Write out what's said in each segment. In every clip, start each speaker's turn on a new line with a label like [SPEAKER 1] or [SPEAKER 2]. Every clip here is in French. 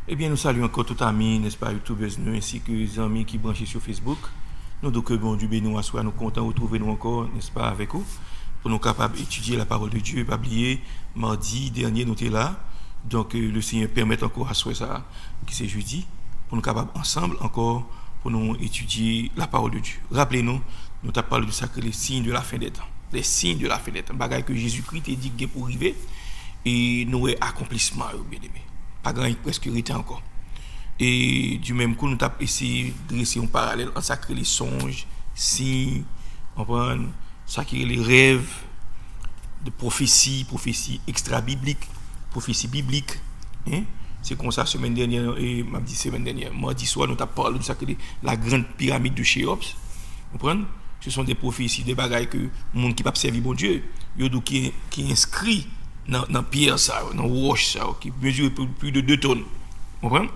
[SPEAKER 1] Eh bien, nous saluons encore tout amis, n'est-ce pas, YouTubers, nous, ainsi que les amis qui branchent sur Facebook. Nous, donc, bon Dieu béni, nous soyons contents de retrouver nous encore, n'est-ce pas, avec vous, pour nous capables d'étudier la parole de Dieu. Pas oublier, mardi dernier, nous étions là. Donc, le Seigneur permet encore à soi ça, qui c'est jeudi, pour nous capables ensemble encore, pour nous étudier la parole de Dieu. Rappelez-nous, nous avons parlé de ça, que les signes de la fin des temps. Les signes de la fin des temps. Bagaille que Jésus-Christ a dit qu'il pour arriver, et nous avons accomplissement, bien aimé. Pas grand presque été encore. Et du même coup, nous avons essayé de dresser un parallèle entre ça, les songes, signes, ça qui est les rêves de prophétie extra-biblique, prophétie biblique. Hein? C'est comme ça, semaine dernière, et mardi soir, nous avons parlé de ça, la grande pyramide de Chéops. Ce sont des prophéties, des bagailles que le monde qui peut servir bon Dieu, qui est inscrit dans pierre ça, dans roche ça, qui mesure plus de 2 tonnes. Vous comprenez?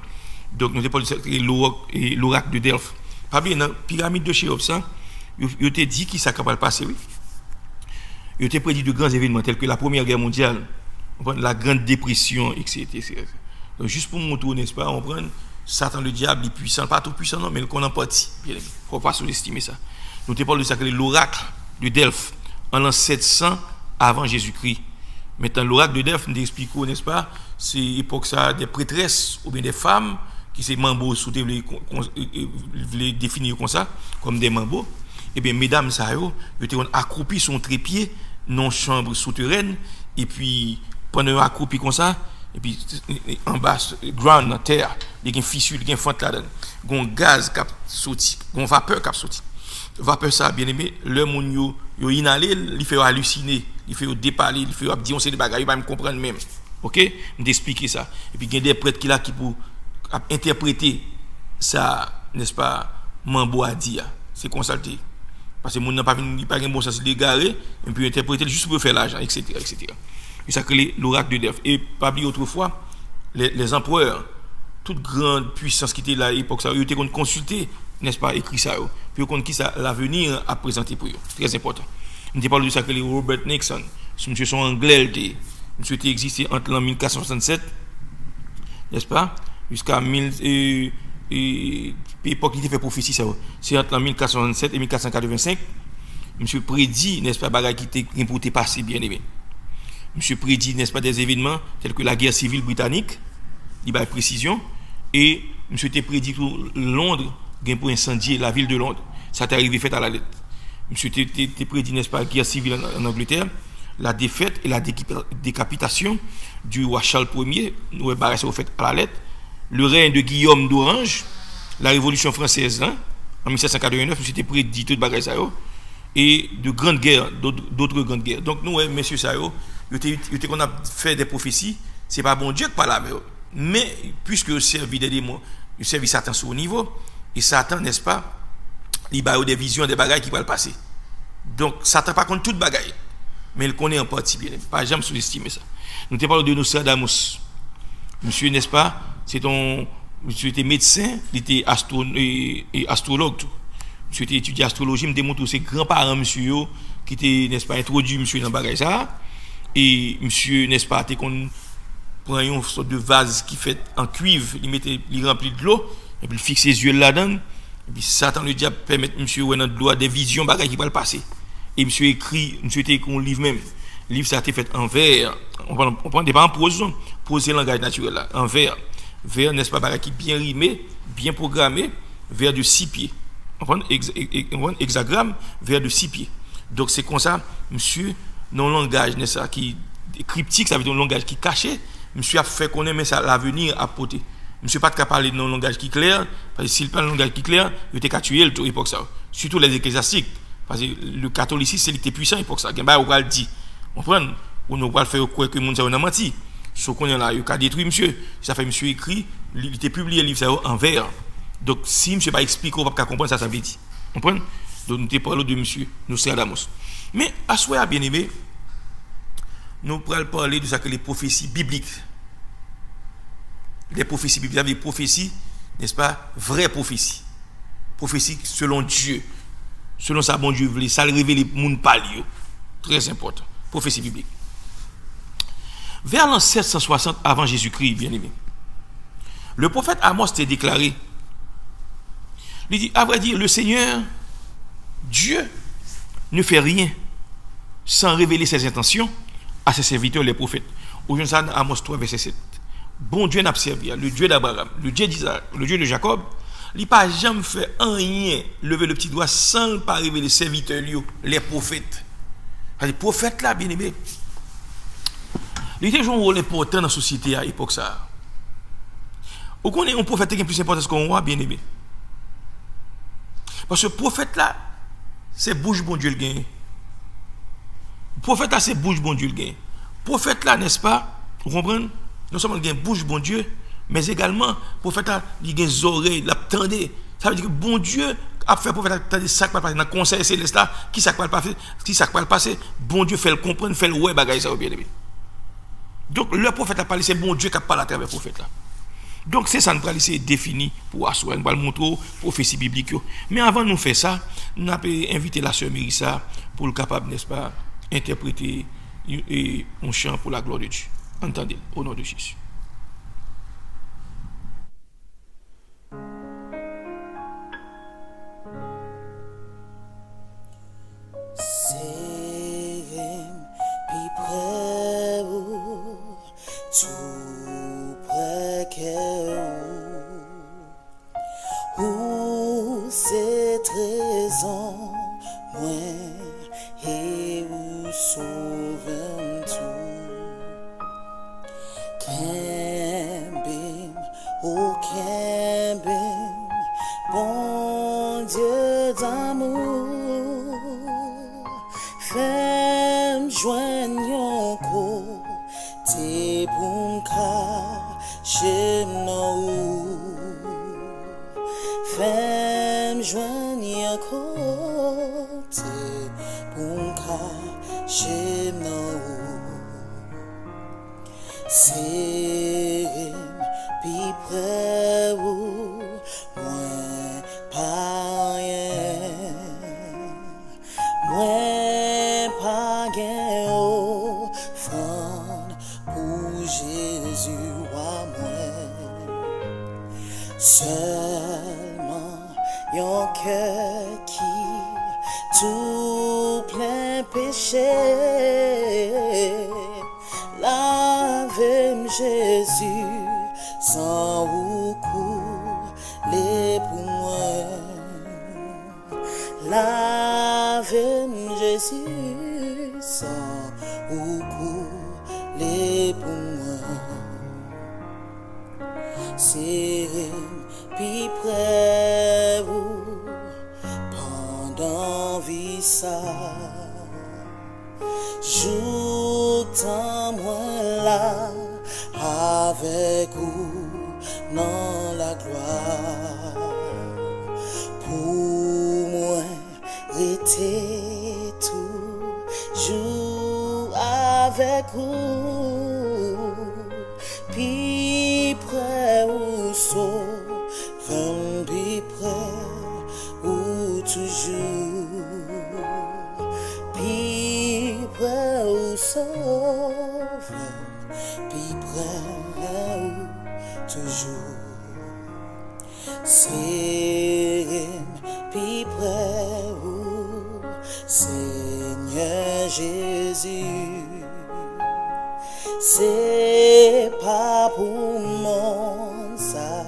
[SPEAKER 1] Donc nous avons parlé de l'oracle de Delphes. Pas bien, dans la pyramide de Chéops, il te dit qui ça capable de passer, oui. Il te prédit de grands événements tels que la Première Guerre mondiale, la Grande Dépression, etc. Donc juste pour montrer, n'est-ce pas, on prend Satan le diable, il est puissant, pas tout puissant, non, mais qu'on en partie. Il ne faut pas sous-estimer ça. Nous avons parlé de ça, l'oracle de Delphes en l'an 700 avant Jésus-Christ. Maintenant, l'oracle de Delphes nous explique, n'est-ce pas, c'est l'époque ça des prêtresses ou bien des femmes qui sont mambo, les définir comme ça, comme des mambo. Et bien, mesdames, ça, ils étaient accroupis sur un trépied, non chambre souterraine, et puis, pendant accroupis comme ça, et puis, en bas, ground, en terre, il y a une fissure, il y a une fente là-dedans, il y a un gaz qui a sorti, il y a une vapeur qui a sorti. Vapeur ça, bien aimé, le monde yo inhalé, il fait halluciner, il fait déparler, il fait dire on sait des bagages, il va me comprendre même. OK? Je t'expliquer ça. Et puis il y a des prêtres qui là qui pour interpréter ça, n'est-ce pas, mambo a dit. C'est consulté. Parce que le monde n'a pas un bon sens de l'égarer, et puis interpréter juste pour faire l'argent, etc., etc. Et ça crée l'oracle de Delphes. Et pas oublier autrefois, les empereurs, toute grande puissance qui était là à l'époque, ça, ils étaient consultés, n'est-ce pas, écrit ça, puis on qui ça l'avenir a présenté pour eux. Très important. On parle de ça que les Robert Nixon, ce monsieur son anglais, monsieur était existé entre l'an 1467, n'est-ce pas, jusqu'à l'époque il fait prophétie ça, c'est entre l'an 1467 et 1485. Monsieur prédit, n'est-ce pas, bagaille qui était pour passer bien aimé. Monsieur prédit, n'est-ce pas, des événements tels que la guerre civile britannique, il va précision, et monsieur était prédit que Londres pour incendier la ville de Londres. Ça t'est arrivé fait à la lettre. Monsieur t'es prédit, n'est-ce pas, la guerre civile en Angleterre, la défaite et la décapitation du roi Charles Ier, nous avons fait à la lettre, le règne de Guillaume d'Orange, la Révolution française, hein, en 1789, monsieur t'es prédit tout bagage ça, et de grandes guerres, d'autres grandes guerres. Donc nous, messieurs ça, qu'on a fait des prophéties, c'est pas bon Dieu qui parle, mais puisque le service des démons, le service Satan sur au niveau, et Satan, n'est-ce pas, il a des visions, des bagailles qui vont le passer. Donc, Satan, par contre, toute bagaille. Mais il connaît en partie bien. Pas jamais sous-estimer ça. Nous te parlons de Nostradamus. Monsieur, n'est-ce pas, monsieur était médecin, il était astrologue. Tout. Monsieur était étudié astrologie, il me démontre ses grands-parents, monsieur, qui étaient, n'est-ce pas, introduits, monsieur, dans bagaille ça. Et monsieur, n'est-ce pas, qu'on prend une sorte de vase qui fait en cuivre, il remplit de l'eau. Et puis il fixe ses yeux là-dedans, et puis Satan le diable permet monsieur dans le doigt des visions bagages qui vont le passer. Et monsieur écrit, monsieur était un livre même. Le livre ça a été fait en verre. On prend des pas en prose, c'est le langage naturel là, en verre. Verre, n'est-ce pas, bagages qui bien rimé, bien programmé, verre de 6 pieds. On prend hexagramme, verre de 6 pieds. Donc c'est comme ça, monsieur, non langage, n'est-ce pas, qui cryptique, ça veut dire un langage qui est caché. Monsieur a fait connaître, mais ça l'avenir a porté. Monsieur pas capable de parler dans un langage qui est clair, parce que s'il parle un langage qui est clair, il était qu'à tuer à l'époque ça. Surtout les ecclésiastiques. Parce que le catholicisme, c'est était puissant à l'époque ça. Il y a un dit. Vous comprenez? On ne va pas faire croire que le monde a menti. Ce qu'on est là, il a détruit monsieur. Ça fait monsieur écrit, il était publié le livre en vers. Donc si monsieur pas expliqué, on ne va pas comprendre ça, ça veut dire. Vous comprenez? Donc nous te parlons de monsieur, nous sommes Adamos. Mais à soi, bien aimé, nous pourrons parler de ça que les prophéties bibliques. Les prophéties bibliques, les prophéties, n'est-ce pas, vraies prophéties. Prophéties selon Dieu. Selon ça, bon Dieu voulait, ça le révèle le monde par Dieu. Très important. Prophétie biblique. Vers l'an 760 avant Jésus-Christ, bien aimé, le prophète Amos s'est déclaré. Il dit, à vrai dire, le Seigneur, Dieu, ne fait rien sans révéler ses intentions à ses serviteurs, les prophètes. Aujourd'hui, Amos 3, verset 7. Bon Dieu n'a pas servi, le Dieu d'Abraham, le Dieu d'Isaac, le Dieu de Jacob, il n'a pas jamais fait rien, lever le petit doigt sans pas révéler les serviteurs, les prophètes. Les prophètes là, bien aimé, il était un rôle important dans la société à l'époque ça. Ou qu'on est un prophète qui est plus important que qu'on voit, bien aimé. Parce que le prophète là, c'est bouche bon Dieu le gagne. Le prophète là, c'est bouche bon Dieu le gagne. Le prophète là, n'est-ce pas? Vous comprenez? Non seulement il gagne bouche bon Dieu, mais également, le prophète là, il gagne les oreilles, il attendait. Ça veut dire que bon Dieu a fait le prophète attendre ça qui va passer dans le conseil céleste là, qui ça va le passer, bon Dieu fait le comprendre, fait le ouais bagaille ça bien aimé. Donc le prophète a parlé, c'est bon Dieu qui a parlé à travers le prophète là. Donc c'est ça, nous allons essayer de définir pour asseoir, nous allons montrer prophétie biblique. Mais avant de nous faire ça, nous avons invité la sœur Mérissa pour le capable, n'est-ce pas, interpréter un chant pour la gloire de Dieu. Entendez, au nom de Jésus.
[SPEAKER 2] Tout près où c'est trésor moi et où sauve tout Kembim, oh Kembim, bon Dieu d'amour, fais-moi joindre côté pour m'cacher nous, fais-moi joindre côté pour m'cacher nous. C'est puis près où moi pas rien, moi pas gain au fond pour Jésus à moi. Seulement yon cœur qui tout plein péché. Lave-moi Jésus sans beaucoup les pour moi. Lave-moi Jésus sans beaucoup les pour moi. C'est puis près vous pendant vie ça. J'entends moi là avec vous dans la gloire. Pour moi, rester toujours avec vous. Puis près ou sauvant, puis près ou toujours. Puis près ou sauve, puis près ou toujours. C'est puis près ou Seigneur Jésus. C'est pas pour mon ça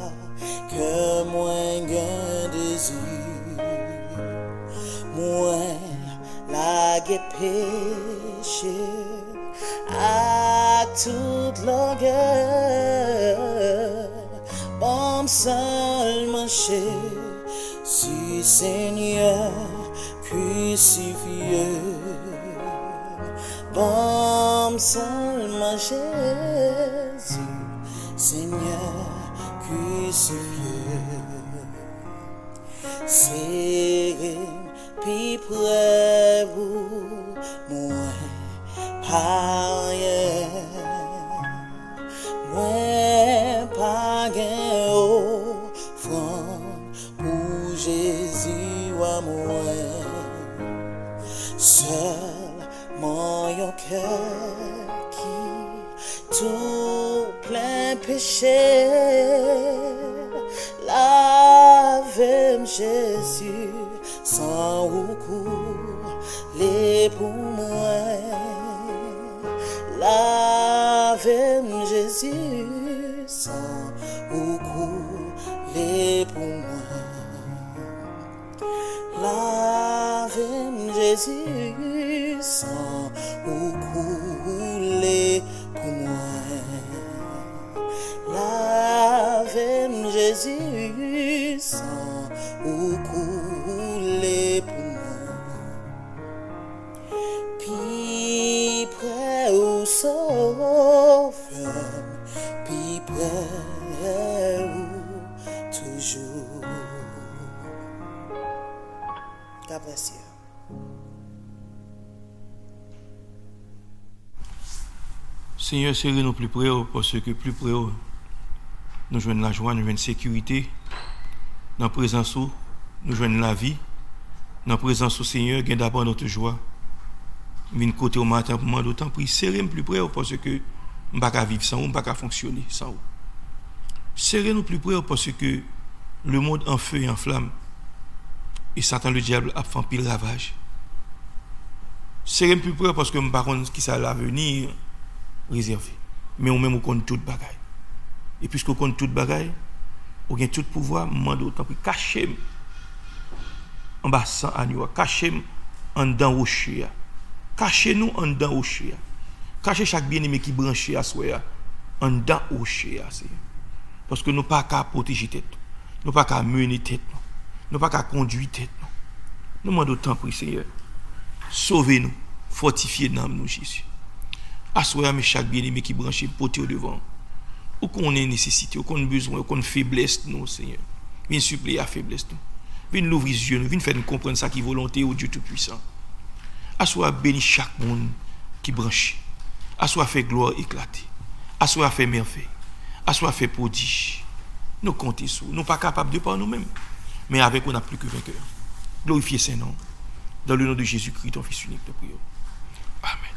[SPEAKER 2] que moi gain désir. Moi la péché toute longueur. Bon seulement Jésus, Seigneur crucifié. Bon seulement Jésus, Seigneur crucifié. C'est puis près vous, moi, par moi, pas gain offrande pour Jésus à moi. Seulement un cœur qui tout plein péché, lave Jésus sans recours, les pour moi. Lave Jésus sans recours, les pour moi. Lave Jésus sans recours, les pour moi. Lave Jésus sans recours, les pour moi. Puis près au sauveur, puis près ou toujours. God bless you.
[SPEAKER 1] Seigneur, serrez-nous plus près, parce que plus près, nous joignons la joie, nous joignons la sécurité. Dans la présence, nous joignons la vie. Dans la présence, Seigneur, gagne d'abord notre joie. Vine côté au matin pour moi, d'autant pris, serrez-nous plus près, parce que je ne peux pas vivre sans vous, je ne peux pas fonctionner sans vous. Serrez-nous plus près, parce que le monde en feu et en flamme, et Satan le diable a fait pile ravage. Serrez-nous plus près, parce que je ne sais pas qui ça l'avenir réservé. Mais on même on compte toute bagaille. Et puisqu'on compte toute bagaille, on a tout pouvoir, moi d'autant plus cacher en bas sans agneau, cacher en dedans rocher. Cachez-nous en dedans rocher. Cachez chaque bien-aimé qui branché à soi en dedans rocher. Parce que nous pas qu'à protéger tête. Nous pas qu'à mener tête. Nous pas qu'à conduire tête. Nous demandons autant pour Seigneur. Sauvez-nous, fortifiez-nous nous Jésus. Assoyez mes chaque bien-aimé qui branché porté au devant. Ou qu'on ait nécessité, ou qu'on ait besoin, ou qu'on ait faiblesse nous Seigneur. Viens suppléer à faiblesse nous. Viens l'ouvrir les yeux, viens faire nous comprendre ça qui est volonté au Dieu Tout-Puissant. Assoyez béni chaque monde qui branché. Assoyez fait gloire éclater. Assoyez fait merveille. Assoyez fait prodige. Nous comptons sur nous, pas capables de par nous-mêmes. Mais avec on n'a plus que vainqueur. Glorifiez Saint nom. Dans le nom de Jésus-Christ, ton Fils unique, de prière. Amen.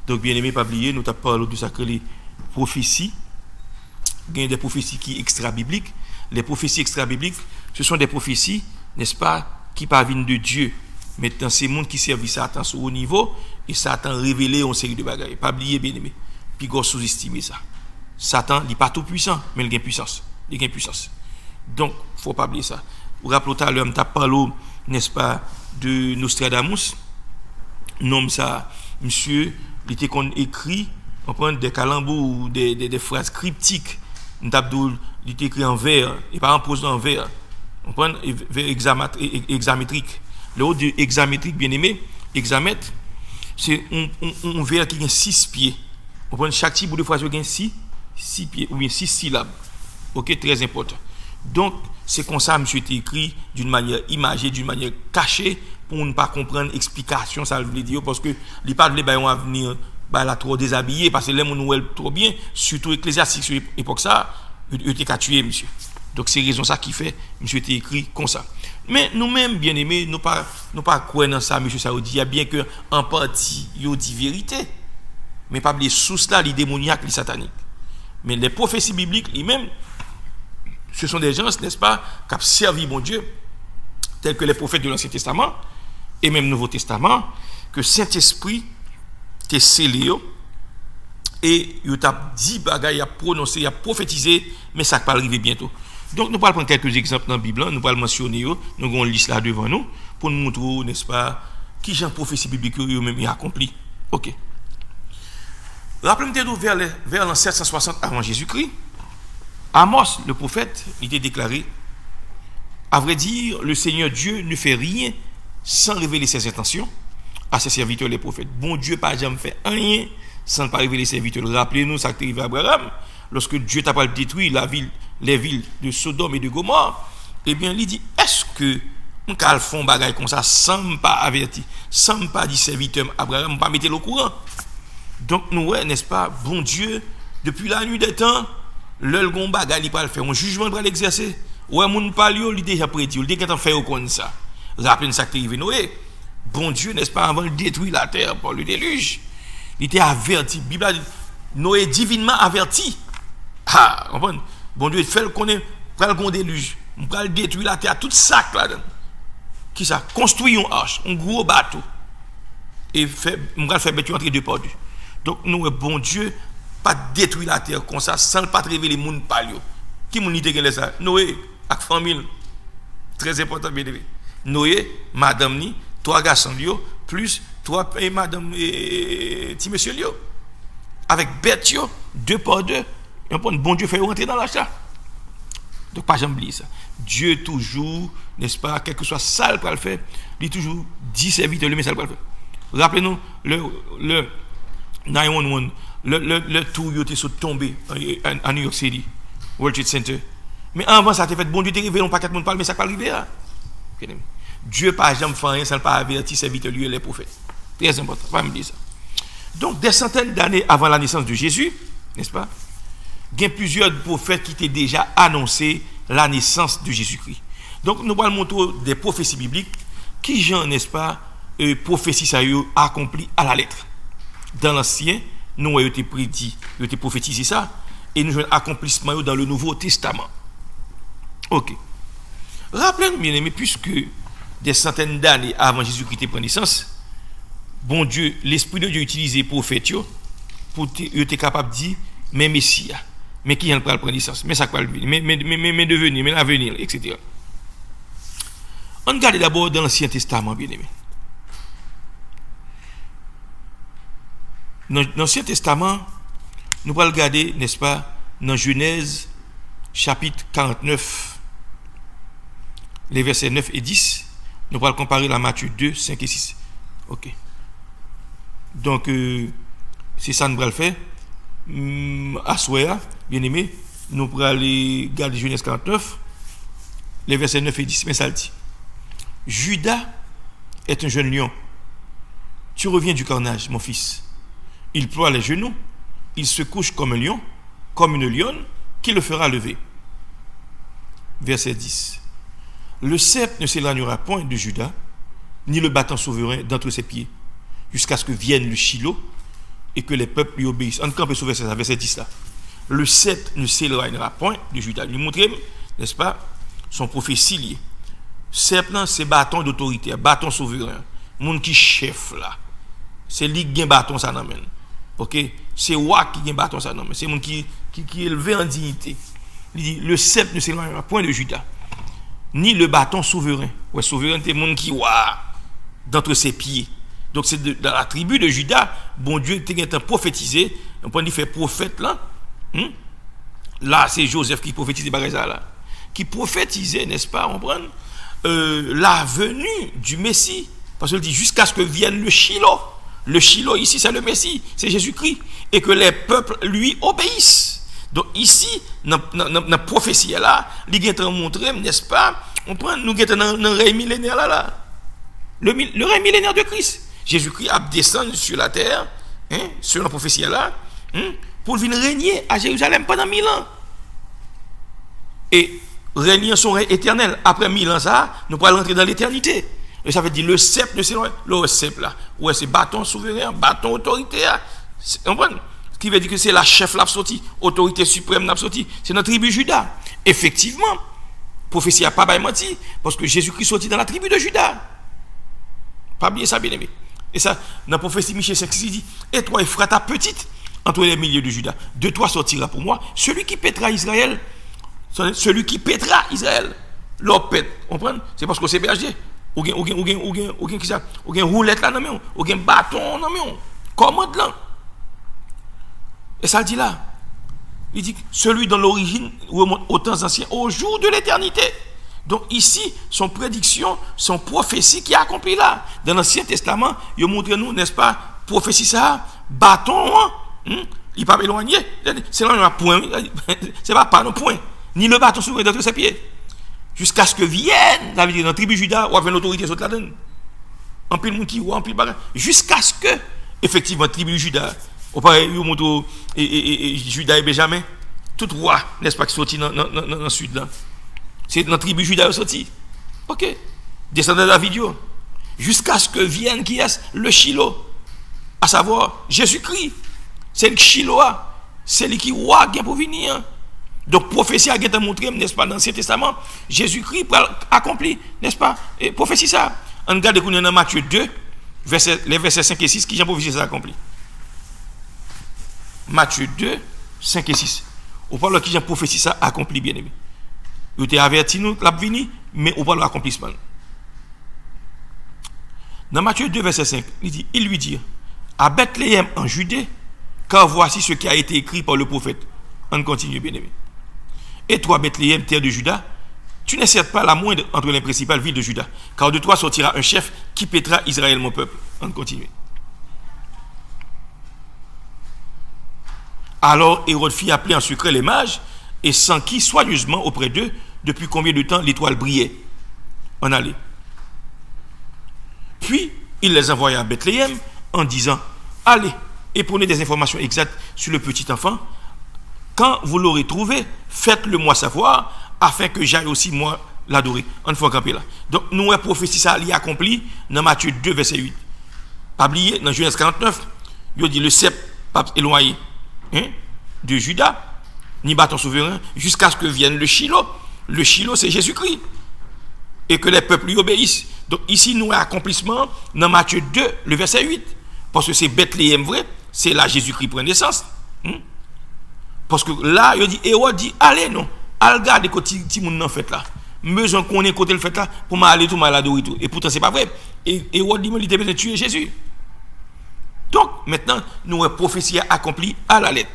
[SPEAKER 1] Donc, bien aimé, pas oublier, nous avons parlé de ça que les prophéties. Il y a des prophéties qui sont extra-bibliques. Les prophéties extra-bibliques, ce sont des prophéties, n'est-ce pas, qui parviennent de Dieu. Maintenant, c'est le monde qui servent Satan au haut niveau et Satan révélé en série de bagailles. Pas oublier, bien aimé. Puis, vous sous-estimer ça. Satan n'est pas tout puissant, mais il a puissance. Il a puissance. Donc, il ne faut pas oublier ça. Vous rappelez tout à l'heure, tu as parlé, n'est-ce pas, de Nostradamus. Nom ça, monsieur, il était écrit, on prend des calembours ou des phrases cryptiques. Il était écrit en vers, et pas en prose en vers. On prend vers hexamétrique. Le haut de hexamétrique, bien aimé, hexamètre, c'est un vers qui a 6 pieds. On prend chaque type de phrase qui a 6 pieds, ou bien 6 syllabes. Ok, très important. Donc, c'est comme ça, monsieur, était écrit d'une manière imagée, d'une manière cachée, pour ne pas comprendre l'explication, ça veut dire, parce que les pas de l'ébaillon à venir, là, trop déshabillé, parce que les gens nous trop bien, surtout ecclésiastique sur l'époque, ça, il était qu'à tuer, monsieur. Donc, c'est raison ça qui fait, monsieur, était écrit comme ça. Mais nous-mêmes, bien aimés, nous pas croire dans ça, monsieur, ça veut dire, bien que, en partie, il y a dit vérité, mais pas les sources là, les démoniaques, les sataniques. Mais les prophéties bibliques, les-mêmes, ce sont des gens, n'est-ce pas, qui ont servi mon Dieu, tels que les prophètes de l'Ancien Testament et même Nouveau Testament, que Saint-Esprit t'a scellé et il t'a dit bagaille, il a prononcé, il a prophétisé, mais ça ne va pas arriver bientôt. Donc nous allons prendre quelques exemples dans la Bible, nous allons mentionner, nous avons une liste là devant nous, pour nous montrer, n'est-ce pas, qui genre prophétie biblique eux-mêmes ont accompli. Ok. Rappelez-moi vers l'an 760 avant Jésus-Christ, Amos, le prophète, il était déclaré, à vrai dire, le Seigneur Dieu ne fait rien sans révéler ses intentions à ses serviteurs les prophètes. Bon Dieu n'a jamais fait rien sans ne pas révéler ses serviteurs. Rappelez-nous ça qui est arrivé à Abraham, lorsque Dieu t'a pas détruit les villes de Sodome et de Gomorrhe, eh bien, il dit, est-ce que on peut faire un bagage comme ça sans pas avertir, sans pas dire serviteur Abraham, pas mettre au courant. Donc, nous, n'est-ce pas, bon Dieu, depuis la nuit des temps, le gon bagage, il va le faire, un jugement va l'exercer. Ouais, mon palio, il déjà prédit, il dit qu'il a fait comme ça. Rappelez-nous ça qui est arrivé Noé. Bon Dieu, n'est-ce pas, avant de détruire la terre par le déluge, il était averti. Bible a dit, Noé divinement averti. Ah, comprenez? Bon Dieu, il fait qu'on est, prend le déluge, on va détruire la terre, tout ça là-dedans. Qui ça? Construit une arche, un gros bateau. Et on va faire mettre entre deux portes. Donc, nous, bon Dieu, pas détruire la terre comme ça, sans pas révéler les gens palio. Qui m'a dit ça? Noé, avec famille. Très important, bien élevé. Noé, madame ni, 3 garçons lio, plus 3 et madame et petit monsieur lio. Avec bête yo, 2 par 2. Et bon Dieu fait rentrer dans l'achat. Donc, pas jamais oublier ça. Dieu toujours, n'est-ce pas, quel que soit ça le faire, il toujours dit serviteur le message le faire. Rappelez-nous le 911, le tour il était tombé à New York City, World Trade Center. Mais avant ça, fait bon Dieu t'es révélé, on pas 4 monde parle, mais ça pas arrivé là. Dieu pas jamais fait rien sans pas avertir serviteur lui et les prophètes. Très important, pas me dire ça. Donc des centaines d'années avant la naissance de Jésus, n'est-ce pas? Il y a plusieurs prophètes qui étaient déjà annoncé la naissance de Jésus-Christ. Donc nous allons montrer des prophéties bibliques qui, Jean, n'est-ce pas, prophéties ça accompli à la lettre. Dans l'Ancien, nous avons été prédit, nous avons été prophétisé ça, et nous avons accomplissement dans le Nouveau Testament. Ok. Rappelez-nous, bien aimés, puisque des centaines d'années avant Jésus-Christ prend naissance, bon Dieu, l'Esprit de Dieu utilisé prophètes pour être capable de dire, mais Messie, mais qui vient prendre naissance, mais ça va venir, mais devenir, mais l'avenir, etc. On regarde d'abord dans l'Ancien Testament, bien aimé. Dans l'Ancien Testament, nous allons regarder, n'est-ce pas, dans Genèse, chapitre 49, les versets 9 et 10, nous allons comparer la Matthieu 2, 5 et 6. Ok. Donc, c'est ça que nous allons faire. À Soya, bien aimé, nous allons aller regarder Genèse 49, les versets 9 et 10. Mais ça le dit. Judas est un jeune lion. Tu reviens du carnage, mon fils. Il ploie les genoux, il se couche comme un lion, comme une lionne, qui le fera lever. Verset 10. Le sceptre ne s'éloignera point de Judas, ni le bâton souverain d'entre ses pieds, jusqu'à ce que vienne le Shiloh et que les peuples lui obéissent. En camp, verset 10 là. Le sceptre ne s'éloignera point de Judas. Lui montrer, n'est-ce pas, son prophétie liée. Sceptre, c'est bâton d'autorité, bâton souverain. Monde qui chef là. C'est lui qui a un bâton ça n'amène. Ok? C'est roi qui a un bâton ça n'amène. C'est monde qui est élevé en dignité. Il dit, le sceptre ne s'éloignera point de Judas, ni le bâton souverain. Ouais, souverain, c'est monde qui d'entre ses pieds. Donc c'est dans la tribu de Judas, bon Dieu était prophétisé, on peut dire fait prophète là. Là, c'est Joseph qui prophétisait là. Qui prophétisait, n'est-ce pas, on prend la venue du Messie. Parce qu'il dit jusqu'à ce que vienne le Shiloh. Le Shiloh ici, c'est le Messie, c'est Jésus-Christ. Et que les peuples lui obéissent. Donc ici, dans la prophétie là, il est en montré, n'est-ce pas, on prend, nous sommes dans le règne millénaire là. Le règne millénaire de Christ. Jésus-Christ a descendu sur la terre, selon la prophétie là, pour venir régner à Jérusalem pendant 1000 ans. Et régner son règne éternel. Après 1000 ans, ça, nous pourrons rentrer dans l'éternité. Et ça veut dire le sceptre de le sceptre là. Ouais, c'est bâton souverain, bâton autoritaire. On comprend? Ce qui veut dire que c'est la chef l'a sorti, autorité suprême l'a sorti. C'est notre tribu Judas. Effectivement, prophétie n'a pas menti, parce que Jésus-Christ sorti dans la tribu de Judas. Pas oublier ça, bien aimé. Et ça, dans la prophétie Michée 5, il dit, et toi, Ephrata petite, entre les milieux de Judas, de toi sortira pour moi celui qui pètera Israël. Celui qui pètera Israël. L'homme pète. Vous comprenez? C'est parce que c'est berger. Ou bien roulette là, non mais ou bien bâton, non mais commande là. Et ça le dit là. Il dit celui dont l'origine remonte aux temps anciens, au jour de l'éternité. Donc ici, son prédiction, son prophétie qui est accomplie là. Dans l'Ancien Testament, il montre nous, n'est-ce pas, prophétie ça, bâton, il n'est pas éloigné. C'est là un point, c'est pas non point. Ni le bâton sur d'entre ses pieds. Jusqu'à ce que vienne, ça veut dire dans la tribu Juda, ou avec l'autorité sur la donne. En pile monde qui en pile bagage. Jusqu'à ce que, effectivement, la tribu Juda, au pareil, Juda et Benjamin, tout roi, n'est-ce pas, qui sorti dans le sud là. C'est dans la tribu Juda qui sorti. Ok. Descendant de David. Jusqu'à ce que vienne qui est le Shiloh. À savoir, Jésus-Christ. C'est le Shiloh. C'est lui qui roi qui est pour venir. Donc, prophétie a été montrée, n'est-ce pas, dans l'Ancien Testament. Jésus-Christ accompli, n'est-ce pas, et prophétie ça. On regarde dans Matthieu 2, les versets 5 et 6, qui j'ai prophétie ça accompli. Matthieu 2, 5 et 6. On parle de qui j'ai prophétie ça accompli, bien aimé. Il était averti nous, l'a venu, mais on parle de l'accomplissement. Dans Matthieu 2, verset 5, il lui dit, à Bethléem en Judée, car voici ce qui a été écrit par le prophète. On continue, bien aimé. Et toi, Bethléem, terre de Juda, tu n'es certes pas la moindre entre les principales villes de Juda, car de toi sortira un chef qui pétera Israël, mon peuple. On continue. Alors Hérode fit appeler en secret les mages et s'enquit soigneusement auprès d'eux depuis combien de temps l'étoile brillait. On allait. Puis il les envoya à Bethléem en disant, allez et prenez des informations exactes sur le petit enfant. Quand vous l'aurez trouvé, faites-le moi savoir, afin que j'aille aussi moi l'adorer. On faut camper là. Donc nous avons prophétie ça l'y accompli dans Matthieu 2 verset 8. Pas oublier dans Genèse 49, il dit le sceptre pas éloigné de Juda, ni bâton souverain, jusqu'à ce que vienne le Shiloh. Le Shiloh c'est Jésus-Christ. Et que les peuples lui obéissent. Donc ici nous avons accomplissement dans Matthieu 2 le verset 8. Parce que c'est Bethléem vrai, c'est là Jésus-Christ prend naissance. Parce que là, il dit, Hérode dit, allez non, allez regarder côté petit monde en fait là. Besoin qu'on ait côté le fait là pour m'aller tout mal adorer tout. Et pourtant c'est pas vrai. Et Hérode dit, il était besoin de tuer Jésus. Donc maintenant, nous avons prophétie accomplie à la lettre.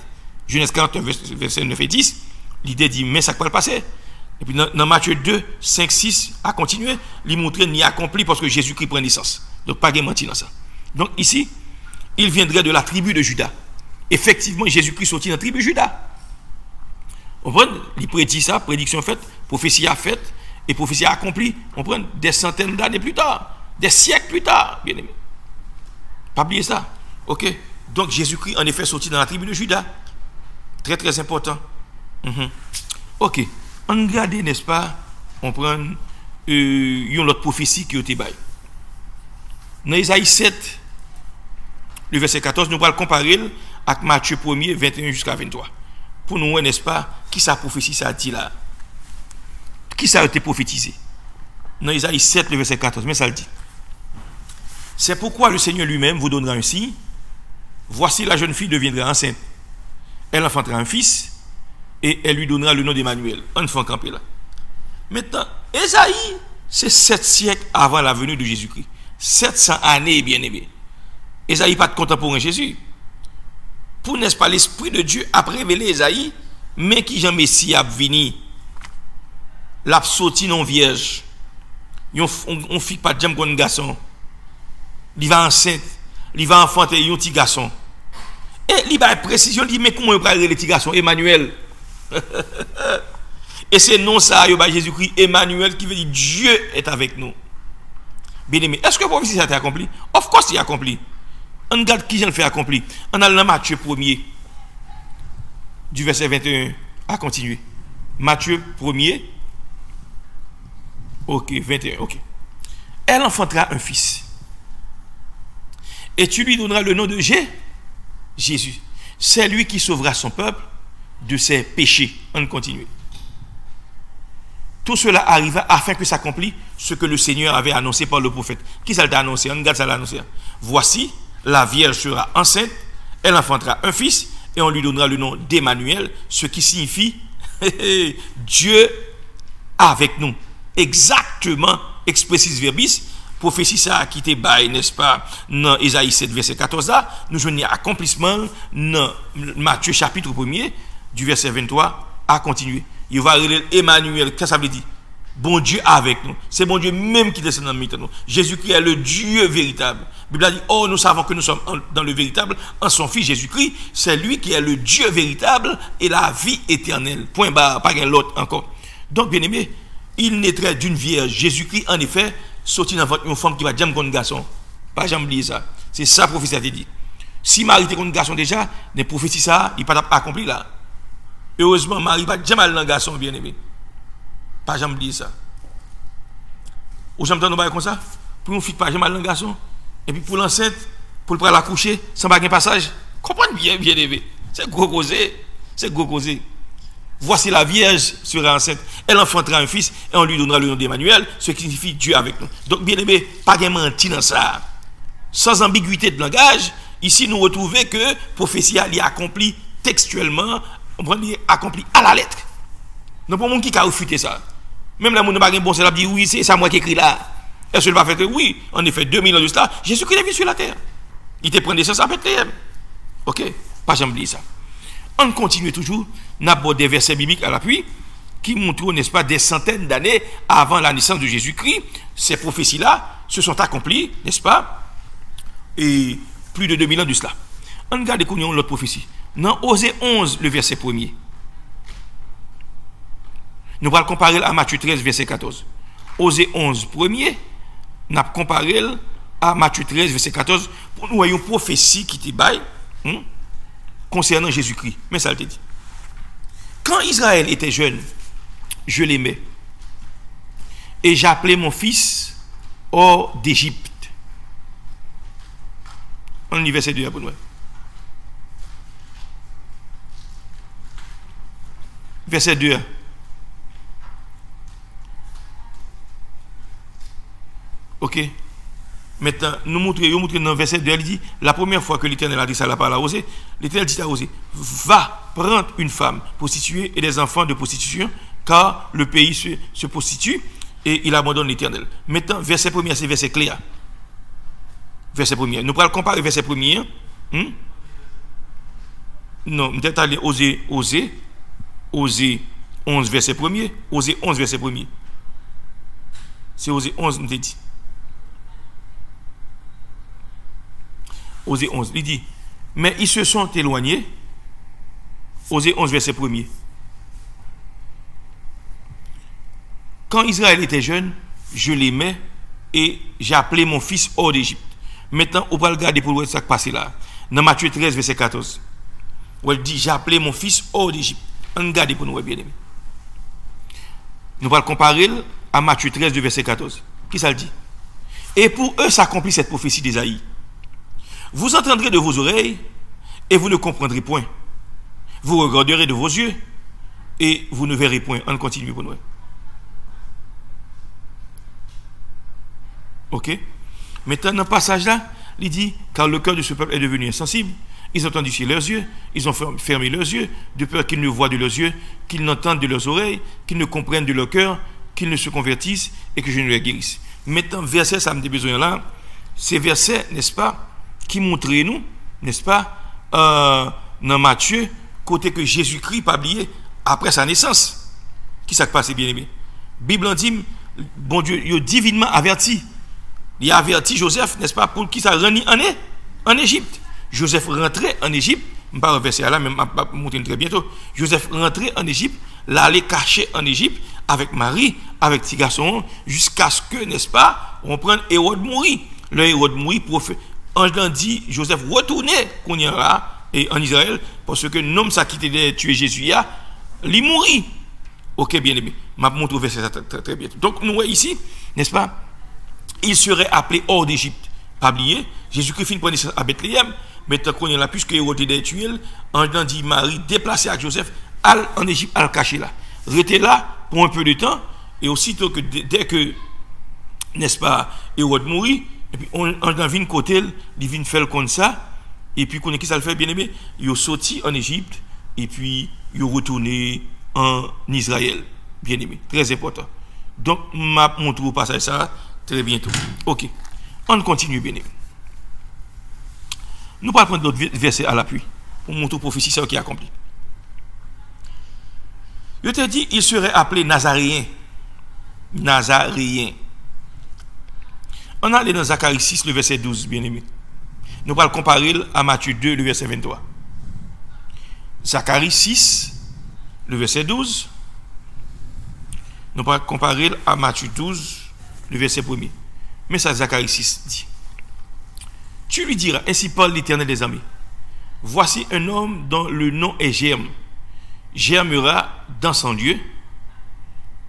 [SPEAKER 1] Genèse 41 verset 9 et 10, l'idée dit, mais ça ne peut pas passer. Et puis dans Matthieu 2, 5, 6, à continuer, il montre n'y accompli parce que Jésus-Christ prend naissance. Donc pas de mentir dans ça. Donc ici, il viendrait de la tribu de Juda. Effectivement, Jésus-Christ sortit dans la tribu de Juda. On prend, il prédit ça, prédiction faite, prophétie a faite, et prophétie accomplie. On prend des centaines d'années plus tard, des siècles plus tard, bien aimé. Pas oublier ça. Ok. Donc Jésus-Christ en effet sorti dans la tribu de Juda. Très très important. Ok. On regarde, n'est-ce pas, on prend une autre prophétie qui a été baille. Dans Isaïe 7, le verset 14, nous allons comparer avec Matthieu 1er, 21 jusqu'à 23. Pour nous, n'est-ce pas, qui sa prophétie ça dit là? Qui ça a été prophétisé? Dans Isaïe 7, le verset 14, mais ça le dit. C'est pourquoi le Seigneur lui-même vous donnera un signe. Voici la jeune fille deviendra enceinte. Elle enfantera un fils et elle lui donnera le nom d'Emmanuel. Enfant campé là. Maintenant, Isaïe, c'est 7 siècles avant la venue de Jésus-Christ. 700 années, bien aimé. Isaïe pas de contemporain Jésus. Pour n'est-ce pas l'Esprit de Dieu a révélé Isaïe, mais qui Jean Messie a venu, l'a sorti non vierge. On fit pas de jam con garçon. Il va enceinte, il va enfanter un petit garçon. Et il va précision, il dit mais comment il va le petit garçon Emmanuel. Et c'est non ça Jésus-Christ Emmanuel qui veut dire Dieu est avec nous. Bien aimé, est-ce que prophétie ça a été accompli? Of course il est accompli. On regarde qui j'en fait accompli. On a dans Matthieu 1er du verset 21 à continuer. Matthieu 1er. Ok, 21, ok. Elle enfantera un fils. Et tu lui donneras le nom de Jésus. C'est lui qui sauvera son peuple de ses péchés. On continue. Tout cela arriva afin que s'accomplisse ce que le Seigneur avait annoncé par le prophète. Qui ça l'a annoncé? On regarde ça l'a annoncé. Voici, la Vierge sera enceinte, elle enfantera un fils, et on lui donnera le nom d'Emmanuel, ce qui signifie Dieu avec nous. Exactement, expressis verbis, prophétie ça qui était bail, n'est-ce pas, dans Ésaïe 7, verset 14 là, nous joignons accomplissement dans Matthieu chapitre 1er, du verset 23 à continuer. Il va relire Emmanuel, qu'est-ce que ça veut dire? Bon Dieu avec nous. C'est bon Dieu même qui descend dans nous. Jésus-Christ est le Dieu véritable. La Bible a dit, oh, nous savons que nous sommes dans le véritable en son Fils Jésus-Christ. C'est lui qui est le Dieu véritable et la vie éternelle. Point barre, pas l'autre encore. Donc, bien aimé, il naîtrait d'une vierge. Jésus-Christ, en effet, sorti dans votre une femme qui va jamais contre un garçon. Pas jamais oublier ça. C'est ça, prophétie a dit. Si Marie était contre un garçon déjà, les prophéties ça, il pas accompli là. Heureusement, Marie pas jamais dans un garçon, bien aimé. Pas jamais oublier ça. Ou jamais nous comme ça. Pour une fille pas jamais dans un garçon. Et puis pour l'enceinte, pour le prendre la coucher, sans pas un passage. Comprenez bien, bien aimé. C'est gros causé. C'est gros causé. Voici la Vierge sera enceinte. Elle enfantera un fils et on lui donnera le nom d'Emmanuel, ce qui signifie Dieu avec nous. Donc, bien aimé, pas de menti dans ça. Sans ambiguïté de langage, ici nous retrouvons que prophétie est accomplie textuellement, on prend accompli à la lettre. Non, pas monde qui a refuté ça. Même la monde n'a pas bon, ça dit oui, c'est ça moi qui écrit là. Est-ce qu'il va faire que oui, en effet, 2000 ans de cela, Jésus-Christ est venu sur la terre. Il te prend naissance à Bethléem. Ok, pas jamais oublier ça. On continue toujours, on aborde des versets bibliques à l'appui qui montrent, n'est-ce pas, des centaines d'années avant la naissance de Jésus-Christ. Ces prophéties-là se sont accomplies, n'est-ce pas, et plus de 2000 ans de cela. On regarde l'autre prophétie. Dans Osée 11, le verset 1er. Nous allons comparer à Matthieu 13, verset 14. Osée 11, 1er, nous allons comparer à Matthieu 13, verset 14, pour nous voyons une prophétie qui était bail concernant Jésus-Christ. Mais ça, elle te dit. Quand Israël était jeune, je l'aimais. Et j'appelais mon fils hors d'Égypte. On y verset 2 pour nous. Verset 2. Ok. Maintenant, nous montrons dans le verset 2, il dit, la première fois que l'Éternel a dit ça, la parole à Osée, l'Éternel dit à Osée, va prendre une femme prostituée et des enfants de prostitution, car le pays se prostitue et il abandonne l'Éternel. Maintenant, verset 1er, c'est verset clair. Verset 1er. Nous allons comparer verset 1er. Non, nous allons aller Osée 11, verset 1er. Osée 11, verset 1er. C'est Osée 11, nous dit. Osée 11, il dit, mais ils se sont éloignés. Osée 11, verset 1er. Quand Israël était jeune, je l'aimais et j'ai appelé mon fils hors d'Égypte. Maintenant, on va regarder pour voir ce qui s'est passé là. Dans Matthieu 13, verset 14. Où elle dit, j'ai appelé mon fils hors d'Égypte. On regarde pour nous, bien aimé. Nous allons comparer à Matthieu 13, verset 14. Qui ça le dit? Et pour eux s'accomplit cette prophétie d'Ésaïe. Vous entendrez de vos oreilles et vous ne comprendrez point. Vous regarderez de vos yeux et vous ne verrez point. On continue pour nous. Ok? Maintenant, dans le passage là, il dit, car le cœur de ce peuple est devenu insensible. Ils ont entendu leurs yeux, ils ont fermé leurs yeux, de peur qu'ils ne voient de leurs yeux, qu'ils n'entendent de leurs oreilles, qu'ils ne comprennent de leur cœur, qu'ils ne se convertissent et que je ne les guérisse. Maintenant, verset, ça me dit besoin là, ces versets, n'est-ce pas, qui montrent nous, n'est-ce pas, dans Matthieu, côté que Jésus-Christ pas oublié après sa naissance. Qui s'est passé, bien aimé? Bible en dit, bon Dieu, il a divinement averti. Il a averti Joseph, n'est-ce pas, pour qui ça renie en Égypte. Joseph rentrait en Égypte, je ne vais pas reverser là, mais je vais monter très bientôt. Joseph rentrait en Égypte, l'aller cacher en Égypte avec Marie, avec petit garçon, jusqu'à ce que, n'est-ce pas, on prenne Hérode mourir. Le Hérode mourir, prophète. Ange dit, Joseph retournait qu'on y là et en Israël, parce que l'homme ça qui était tué Jésus, il mourit. Ok, bien aimé. Je vais montrer verset ça très bientôt. Donc, nous voyons ici, n'est-ce pas, il serait appelé hors d'Égypte. Pas oublier, Jésus-Christ finit par naître à Bethléem, mais tant qu'on y là, puisque Hérode était tué, ange dit, Marie, déplacé avec Joseph, en Égypte, à le cacher là. Restez là pour un peu de temps, et aussitôt que, dès que, n'est-ce pas, Hérode mourit, et puis on vient côté, il vient faire comme ça, et puis qu'on qui ça le fait bien aimé, il est sorti en Égypte, et puis il est retourné en Israël, bien aimé, très important. Donc, je montre au passage ça, Très bientôt. Ok. On continue, bien aimé. Nous allons prendre d'autres versets à l'appui pour montrer prophétie ce qui est accompli. Je te dis, il serait appelé Nazaréen. Nazaréen. On a allé dans Zacharie 6, le verset 12, bien aimé. Nous allons comparer à Matthieu 2, le verset 23. Zacharie 6, le verset 12. Nous allons comparer à Matthieu 12, le verset 1er. Mais ça, Zacharie 6 dit. Tu lui diras, ainsi parle l'Éternel des armées. Voici un homme dont le nom est Germe. Germera dans son lieu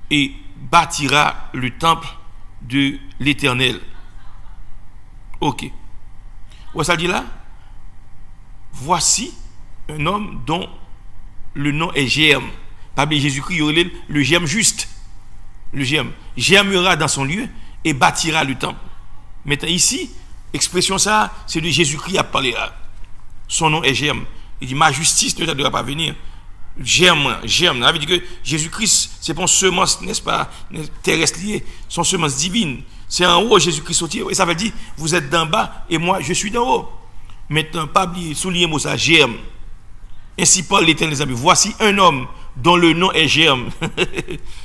[SPEAKER 1] et bâtira le temple de l'Éternel. Ok. Où ça dit là? Voici un homme dont le nom est Germe. Pas bien Jésus-Christ, le germe juste. Le germe. Germera dans son lieu et bâtira le temple. Maintenant ici, expression ça, c'est de Jésus-Christ qui a parlé là. Son nom est Germe. Il dit, ma justice ne doit pas venir. Germe. Ça veut dire que Jésus-Christ, c'est pas une semence, n'est-ce pas, terrestre liée, son semence divine. C'est en haut, Jésus-Christ sorti. Et ça veut dire, vous êtes d'en bas et moi, je suis d'en haut. Maintenant, pas oublier, souligner moi ça, Germe. Ainsi parle l'Éternel des armées. Voici un homme dont le nom est Germe.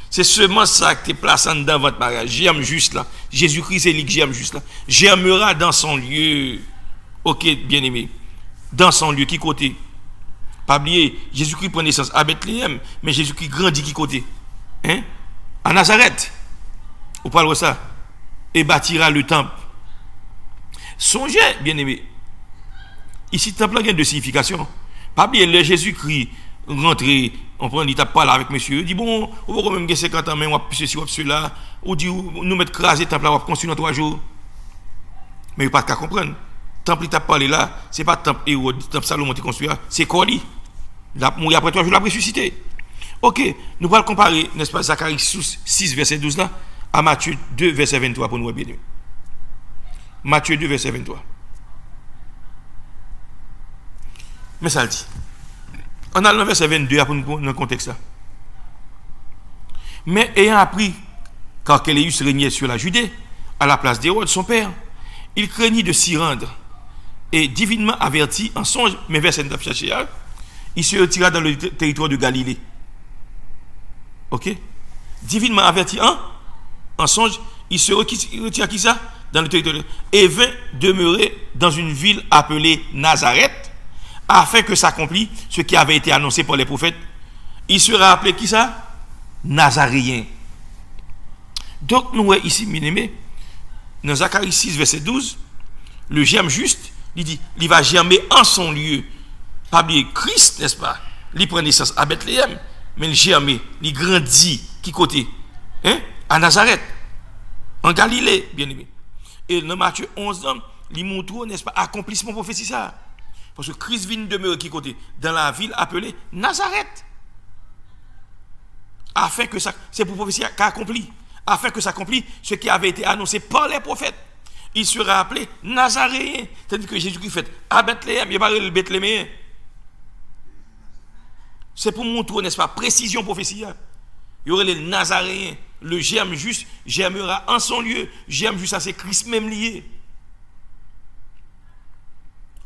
[SPEAKER 1] C'est seulement ça que tu es placé dans votre mariage. Germe juste là. Jésus-Christ, c'est lui qui germe juste là. Germera dans son lieu. Ok, bien aimé. Dans son lieu, qui côté? Pas oublier, Jésus-Christ prend naissance à Bethléem, mais Jésus-Christ grandit qui côté? Hein? À Nazareth. Vous parlez de ça? Et bâtira le temple. Songez, bien aimé. Ici, le temple a deux significations. Pas oublier, le Jésus-Christ rentré, on prend l'étape pas là avec monsieur, il dit bon, on va quand même 50 ans, mais on va plus ceci, on va cela, ou dit nous mettre crasé, temple là, on va construire dans 3 jours. Mais il n'y a pas qu'à comprendre. Temple qui t'a parlé là, c'est pas temple Hérode, temple Salomon qui construit là, c'est Coli. Il a mouru après 3 jours, il a ressuscité. Ok, nous allons comparer, n'est-ce pas, Zacharie 6, verset 12 là, à Matthieu 2, verset 23 pour nous bien aimé. Matthieu 2, verset 23. Mais ça le dit. On a le verset 22 pour nous dans le contexte là. Mais ayant appris qu'Archéléus régnait sur la Judée, à la place d'Hérode, son père, il craignit de s'y rendre. Et divinement averti en songe, mais verset 9, il se retira dans le territoire de Galilée. Ok? Divinement averti en songe, il se retira qui ça? Dans le territoire. Et vint demeurer dans une ville appelée Nazareth, afin que s'accomplisse ce qui avait été annoncé par les prophètes. Il sera appelé qui ça? Nazaréen. Donc nous voyons ici, bien aimé, dans Zacharie 6, verset 12, le germe juste, il dit, il va germer en son lieu. Pas bien Christ, n'est-ce pas? Il prend naissance à Bethléem, mais il germe, il grandit, qui côté? Hein? À Nazareth, en Galilée, bien aimé. Et dans Matthieu 11, il montre, n'est-ce pas, accomplissement prophétie ça. Parce que Christ vient demeurer qui côté? Dans la ville appelée Nazareth. Afin que ça, c'est pour prophétie qu'a accompli. Afin que s'accomplisse ce qui avait été annoncé par les prophètes. Il sera appelé Nazaréen. C'est-à-dire que Jésus-Christ fait à Bethléem. Il n'y a pas le Bethléem. C'est pour montrer, n'est-ce pas, précision prophétie. Il y aurait le Nazaréen. Le germe juste germera en son lieu. Germe juste, ça c'est Christ même lié.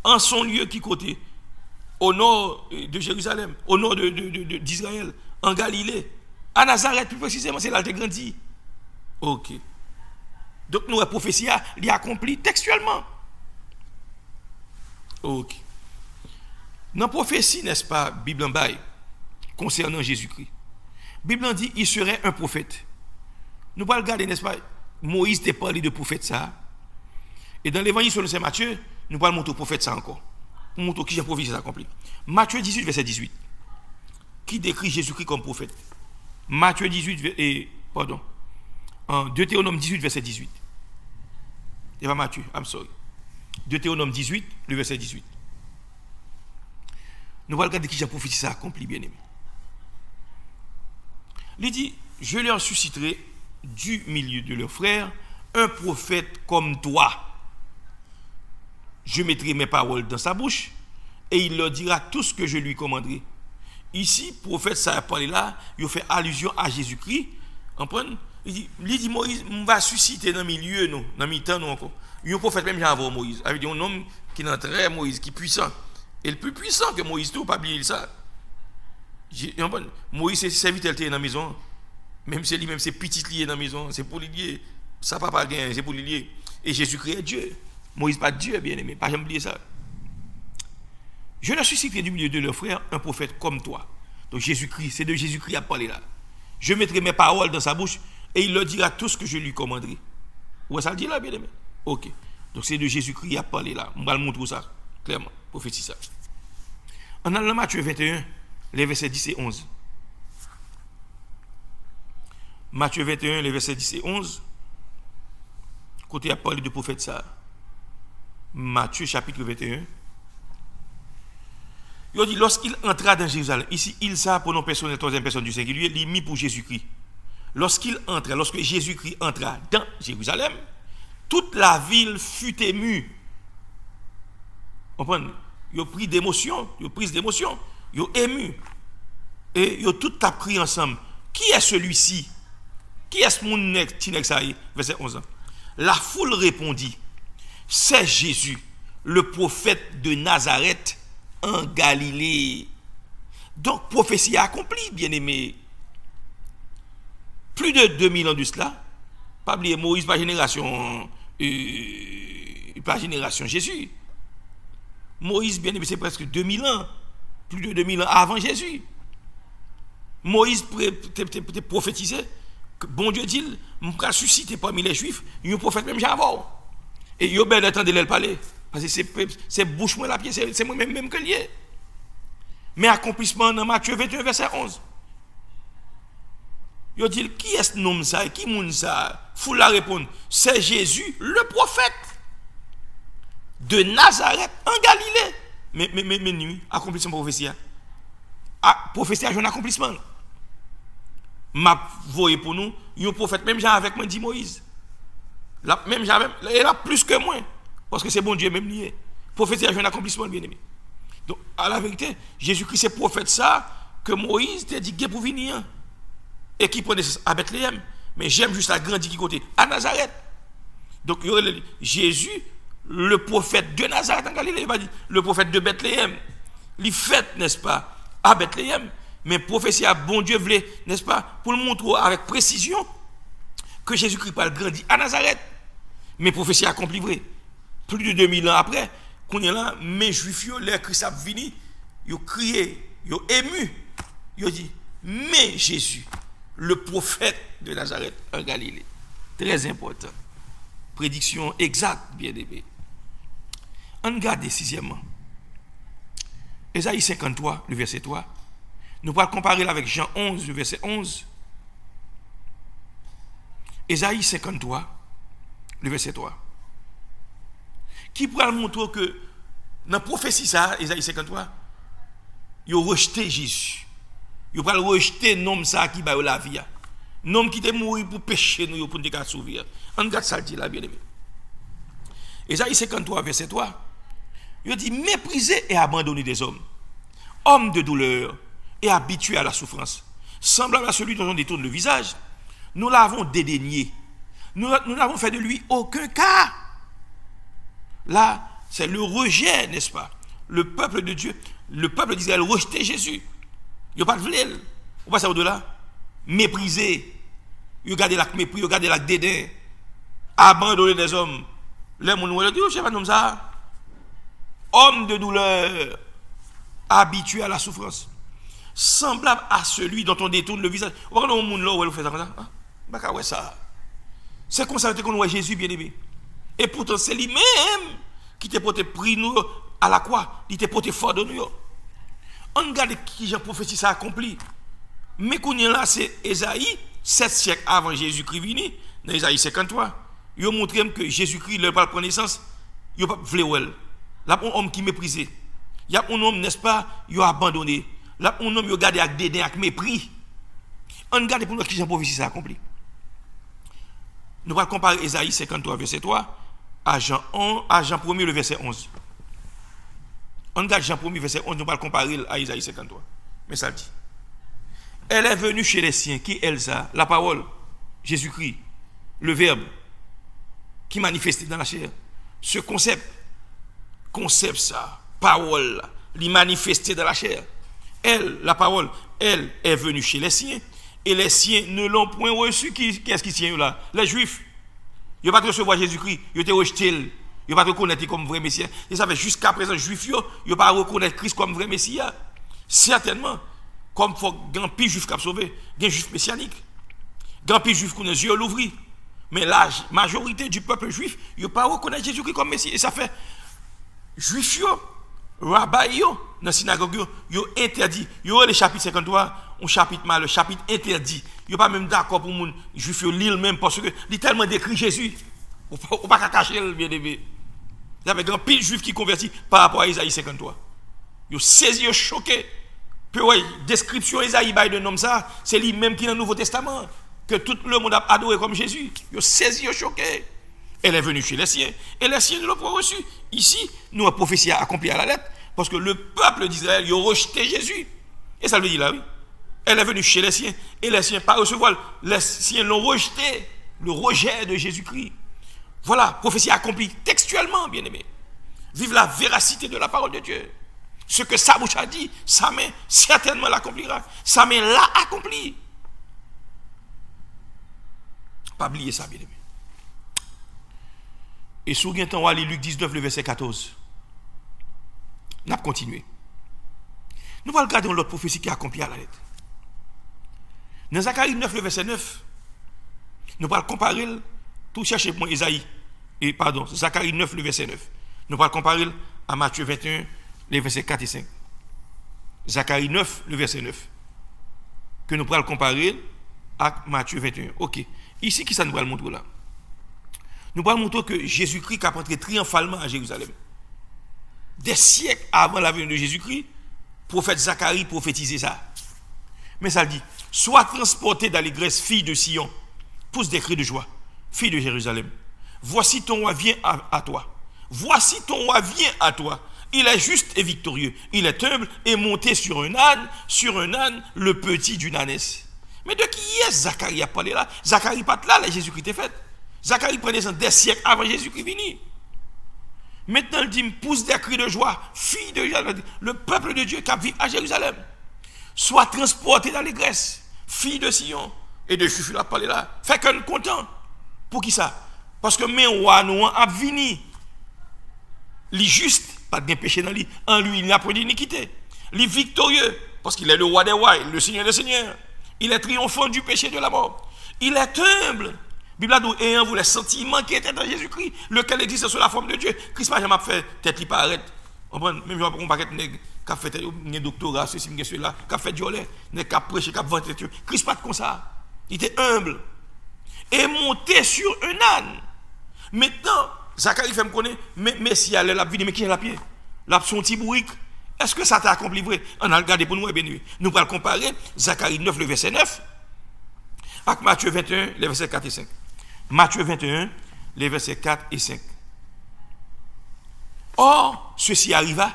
[SPEAKER 1] En son lieu qui côté? Au nord de Jérusalem, au nord d'Israël, en Galilée, à Nazareth plus précisément, c'est là qu'il grandit. Ok. Donc nous, la prophétie, il est accompli textuellement. Ok. Dans la prophétie, n'est-ce pas, Bible en bail, concernant Jésus-Christ, Bible en dit, il serait un prophète. Nous allons regarder, n'est-ce pas, Moïse t'a parlé de prophète ça. Et dans l'évangile selon Saint Matthieu, nous allons montrer au prophète ça encore. Pour montrer qui j'ai prophétie accompli. Matthieu 18, verset 18. Qui décrit Jésus-Christ comme prophète? Matthieu 18, en Deutéronome 18, verset 18. Et pas Matthieu, I'm sorry. Deutéronome 18, le verset 18. Nous allons regarder qui j'ai prophétie ça accompli, bien aimé. Il dit, je leur susciterai du milieu de leurs frères un prophète comme toi. Je mettrai mes paroles dans sa bouche et il leur dira tout ce que je lui commanderai. Ici, prophète, ça a parlé là, il fait allusion à Jésus-Christ, Il dit Moïse, on va susciter dans le milieu, nous, dans le mi-temps, nous encore. Un prophète même avant Moïse. Avec un homme qui est très Moïse, qui est puissant. Et le plus puissant que Moïse, tout, pas oublier ça. Moïse, c'est serviteur dans la maison. Même c'est lui-même, c'est petit lié dans la maison. C'est pour lier. Ça pas pas gain, c'est pour lier. Et Jésus-Christ est Dieu. Moïse pas Dieu, bien aimé. Pas jamais oublier ça. Je ne susciterai du milieu de leurs frères un prophète comme toi. Donc Jésus-Christ, c'est de Jésus-Christ à parler là. Je mettrai mes paroles dans sa bouche et il leur dira tout ce que je lui commanderai. Où ça le dit là, bien aimé? Ok. Donc c'est de Jésus-Christ à parler là. On va le montrer ça, clairement. Prophétie ça. En allant Matthieu 21, les versets 10 et 11. Matthieu 21, les versets 10 et 11. Côté à parler de prophète ça. Matthieu chapitre 21. Il dit, lorsqu'il entra dans Jérusalem, ici, il ça, pronom personnel, troisième personne du singulier, il mis pour Jésus-Christ. Lorsque Jésus-Christ entra dans Jérusalem, toute la ville fut émue. Vous comprenez? Ils ont pris d'émotion, ils ont pris d'émotion, ils ont ému. Et ils ont tout appris ensemble. Qui est celui-ci? Qui est ce monde verset 11. La foule répondit, c'est Jésus, le prophète de Nazareth en Galilée. Donc, prophétie accomplie, bien-aimé. Plus de 2000 ans de cela, pas oublier Moïse par génération Jésus. Moïse, bien-aimé, c'est presque 2000 ans, plus de 2000 ans avant Jésus. Moïse prophétisé que bon Dieu dit, je vais susciter parmi les Juifs un prophète même j'avais. Et il y a bien attendre de le parler. Parce que c'est bouche moi la pied, c'est moi-même que lié. Mais accomplissement dans Matthieu 21, verset 11. Il dit, qui est ce nom ça? Qui est ça? Faut la répondre. C'est Jésus, le prophète de Nazareth en Galilée. Mais nuit, accomplissement prophétie. Prophétie a un accomplissement. M'a voyé pour nous, un prophète, même Jean avec moi dit Moïse. Même Jean, il a plus que moi. Parce que c'est bon Dieu même lié. Prophétie a un accomplissement, bien aimé. Donc, à la vérité, Jésus-Christ, c'est prophète ça, que Moïse t'a dit qu'il pour venir. Et qui prenait à Bethléem. Mais j'aime juste la grandi qui côté, à Nazareth. Donc, il y aurait Jésus, le prophète de Nazareth en Galilée, il va dire, le prophète de Bethléem. Il fait, n'est-ce pas, à Bethléem. Mais prophétie à bon Dieu voulait, n'est-ce pas, pour le montrer avec précision que Jésus-Christ parle grandi à Nazareth. Mais prophétie accomplie vrai. Plus de 2000 ans après, qu'on est là, mes Juifs, les Christ a venu, ils ont crié, ils ont ému, ils ont dit, mais Jésus, le prophète de Nazareth en Galilée. Très important. Prédiction exacte, bien aimé. On regarde sixièmement. Ésaïe 53, le verset 3. Nous allons comparer avec Jean 11, le verset 11. Ésaïe 53, le verset 3. Qui pourra montrer que dans la prophétie, ça, Ésaïe 53, ils ont rejeté Jésus. Ils ont rejeté nom ça qui va la vie. Nom qui est mort pour pécher nous, pour nous sauver. On regarde ça dit là, bien aimé. Ésaïe 53, verset 3. Il dit, méprisé et abandonné des hommes, homme de douleur et habitué à la souffrance, semblable à celui dont on détourne le visage, nous l'avons dédaigné. Nous n'avons fait de lui aucun cas. Là, c'est le rejet, n'est-ce pas? Le peuple de Dieu, le peuple d'Israël rejetait Jésus. Il n'y a pas de vlel. On passe au-delà. Méprisé. Il a gardé la mépris, il a gardé la dédain. Abandonné des hommes. Les gens ont dit, je ne sais pas comme ça. Homme de douleur, habitué à la souffrance, semblable à celui dont on détourne le visage. Vous voyez le monde là où elle fait ça? C'est comme ça qu'on voit Jésus bien aimé. Et pourtant, c'est lui-même qui t'a porté pris nous à la croix. Il t'a porté fort de nous. On regarde qui j'ai prophétie ça accompli. Mais qu'on est là, c'est Ésaïe, 7 siècles avant Jésus-Christ venu, dans Ésaïe 53. Il a montré que Jésus-Christ, il n'a pas pris naissance, il n'a pas voulu. Là, un homme qui méprisé. Il y a un homme, n'est-ce pas, il a abandonné. Là, un homme, il a gardé avec dédain, avec mépris. On regarde pour nous qui j'ai prophétie ça accompli. Nous allons comparer Ésaïe 53, verset 3, à Jean 1, le verset 11. On regarde Jean 1, verset 11, nous allons comparer à Ésaïe 53. Mais ça dit. Elle est venue chez les siens, qui elle ça? La parole. Jésus-Christ, le Verbe, qui manifestait dans la chair. Ce concept ça, parole, il manifestait dans la chair. Elle, la parole, elle est venue chez les siens, et les siens ne l'ont point reçu. Qu'est-ce qui tient là? Les Juifs. Ils n'ont pas recevoir Jésus-Christ, ils ont été rejetés, ils n'ont pas reconnaître comme vrai Messie. Et ça fait jusqu'à présent, les Juifs, ils n'ont pas reconnaître Christ comme vrai Messie. Certainement, comme il faut un pire juif qui a sauvé, un juif messianique, un pire juif qui a les yeux l'ouvrir. Mais la majorité du peuple juif, ils n'ont pas reconnaître Jésus-Christ comme Messie. Et ça fait, Juifs, rabbis, dans la synagogue, ils ont interdit. Ils ont le chapitre 53, un chapitre mal, le chapitre interdit. Ils n'ont pas même d'accord pour les Juifs lire même parce que il tellement décrit Jésus. On ne peut pas cacher le bien-aimé. Il y avait un pile juif qui convertit par rapport à Isaïe 53. Ils ont saisi, ils ont choqué. Puis ouais, description Isaïe de nom ça, c'est lui-même qui est dans le Nouveau Testament, que tout le monde a adoré comme Jésus. Ils ont saisi, ils ont choqué. Elle est venue chez les siens, et les siens ne l'ont pas reçu. Ici, nous, la prophétie a accompli à la lettre, parce que le peuple d'Israël, ils ont rejeté Jésus. Et ça veut dire là, oui. Elle est venue chez les siens, et les siens pas recevoir. Les siens l'ont rejeté, le rejet de Jésus-Christ. Voilà, prophétie accomplie textuellement, bien-aimé. Vive la véracité de la parole de Dieu. Ce que sa bouche a dit, sa main certainement l'accomplira. Sa main l'a accompli. Pas oublier ça, bien-aimé. Et sous un temps, on va lire Luc 19, le verset 14. On va continuer. Nous allons regarder l'autre prophétie qui est accomplie à la lettre. Dans Zacharie 9, le verset 9, nous allons comparer, tout chercher pour Isaïe, Zacharie 9, le verset 9. Nous allons comparer à Matthieu 21, les versets 4 et 5. Zacharie 9, le verset 9. Que nous allons comparer à Matthieu 21. Ok. Ici, qui ça nous va le montrer là? Nous allons montrer que Jésus-Christ a entré triomphalement à Jérusalem. Des siècles avant la venue de Jésus-Christ, prophète Zacharie prophétisait ça. Mais ça dit, sois transporté d'allégresse, fille de Sion, pousse des cris de joie, fille de Jérusalem. Voici ton roi vient à toi. Voici ton roi vient à toi. Il est juste et victorieux. Il est humble et monté sur un âne, le petit d'une ânesse. Mais de qui est Zacharie à parler là? Zacharie pas là, Jésus-Christ est fait. Zacharie prenait des siècles avant Jésus-Christ venu. Maintenant, il dit, pousse des cris de joie, fille de Jérusalem, le peuple de Dieu qui vit à Jérusalem. Sois transporté d'allégresse, fille de Sion. Et de Juifs, il a parlé là. Fait qu'on est content. Pour qui ça? Parce que mes rois nous a venu. Les justes, pas de péché dans lui. En lui, il n'a pas d'iniquité. Les victorieux, parce qu'il est le roi des rois, le Seigneur des seigneurs. Il est triomphant du péché de la mort. Il est humble. Bible a dit, ayant vous les sentiments qui étaient dans Jésus-Christ, lequel existe sous la forme de Dieu. Christ n'a jamais fait tête qui paraît. Même si on paraît nègre, qui a fait un doctorat, ceci, cela, qui a fait violet, qui a prêché, qui a vanté. Christ pas comme ça. Il était humble. Et monté sur un âne. Maintenant, Zacharie fait me connaître, mais si elle est la vie, mais qui est la pied? La son petit bourrique. Est-ce que ça t'a accompli vrai? On a regardé pour nous, bien nous. Nous allons comparer Zacharie 9, le verset 9, avec Matthieu 21, les versets 4 et 5. Matthieu 21, les versets 4 et 5. Or, ceci arriva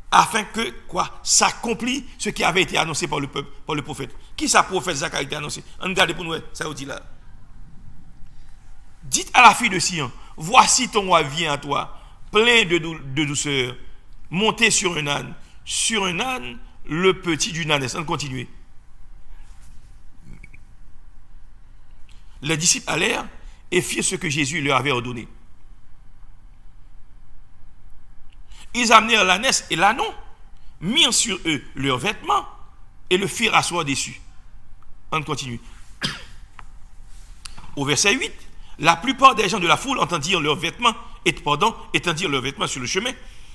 [SPEAKER 1] afin que, quoi, s'accomplit ce qui avait été annoncé par le peuple, par le prophète. Qui ça, prophète Zacharie, a annoncé? On regarde pour nous, ça vous dit là. Dites à la fille de Sion, voici ton roi vient à toi, plein de douceur, monté sur un âne, le petit d'une ânesse. On continue. Les disciples allèrent et firent ce que Jésus leur avait ordonné. Ils amenèrent l'ânesse et l'ânon, mirent sur eux leurs vêtements et le firent asseoir dessus. On continue. Au verset 8, la plupart des gens de la foule entendirent leurs vêtements, étendirent leurs vêtements sur le chemin.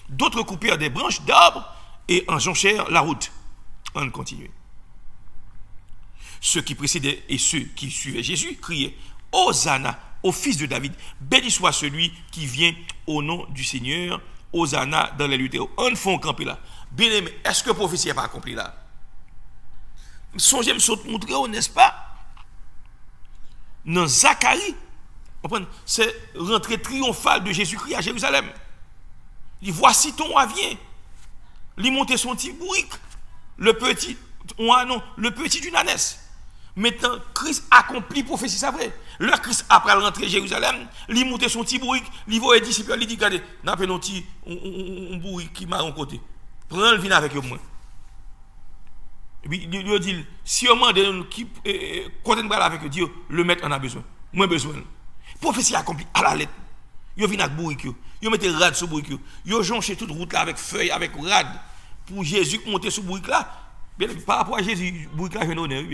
[SPEAKER 1] D'autres coupèrent des branches d'arbres et enjonchèrent la route. On continue. Ceux qui précédaient et ceux qui suivaient Jésus criaient « Hosanna au fils de David, béni soit celui qui vient au nom du Seigneur, Hosanna dans les lieux très hauts. » On fait camper là. Bien aimé, est-ce que la prophétie n'est pas accomplie là? Songez me montrer, n'est-ce pas? Dans Zacharie, c'est rentrée triomphale de Jésus-Christ à Jérusalem. Il dit, voici ton roi vient. Il monte son petit bourrique, le petit d'une ânesse. Maintenant, Christ accomplit prophétie, c'est vrai. Le Christ, après rentrer à Jérusalem, il monte son petit bourrique, il voit les disciples, il dit, regardez, nous avons un petit bourrique qui m'a rencontré. Prends le vin avec moi. Et puis, il dit, si on demande qui compte avec Dieu, le maître en a besoin. Moi, besoin. Prophétie accomplie à la lettre. Il vient avec bourrique. Il met rad sur bourrique. Il jonche toute route là avec feuilles, avec rad. Pour Jésus monter sur bourrique là. Par rapport à Jésus, bourrique là, j'ai un honneur.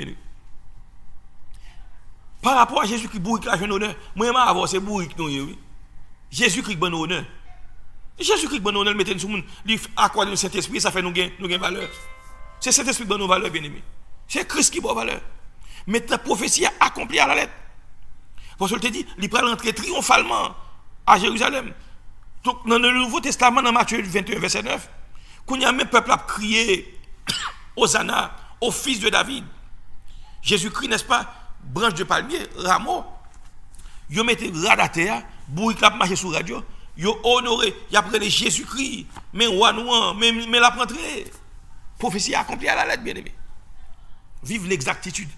[SPEAKER 1] Par rapport à Jésus qui bourrique là, j'ai un honneur. Moi, je vais avoir ces bourriques. Jésus qui bon honneur. Jésus qui bon honneur, mettez sur le monde. Il accorde le Saint-Esprit, ça fait nous gain valeur. C'est Saint-Esprit qui donne nos valeurs, bien aimé. C'est Christ qui donne valeur. Mais ta prophétie a accompli à la lettre. Parce que je te dis, il va rentrer triomphalement à Jérusalem. Donc, dans le Nouveau Testament, dans Matthieu 21, verset 9, quand il y a même peuple à crier Hosanna au fils de David, Jésus-Christ, n'est-ce pas, branche de palmier, rameau, ils mettent rad à terre, bourrique la marché sur la radio, ils ont honoré, ils ont pris Jésus-Christ, mais roi noir, mais la rentrée. Prophétie accomplie à la lettre, bien aimé. Vive l'exactitude,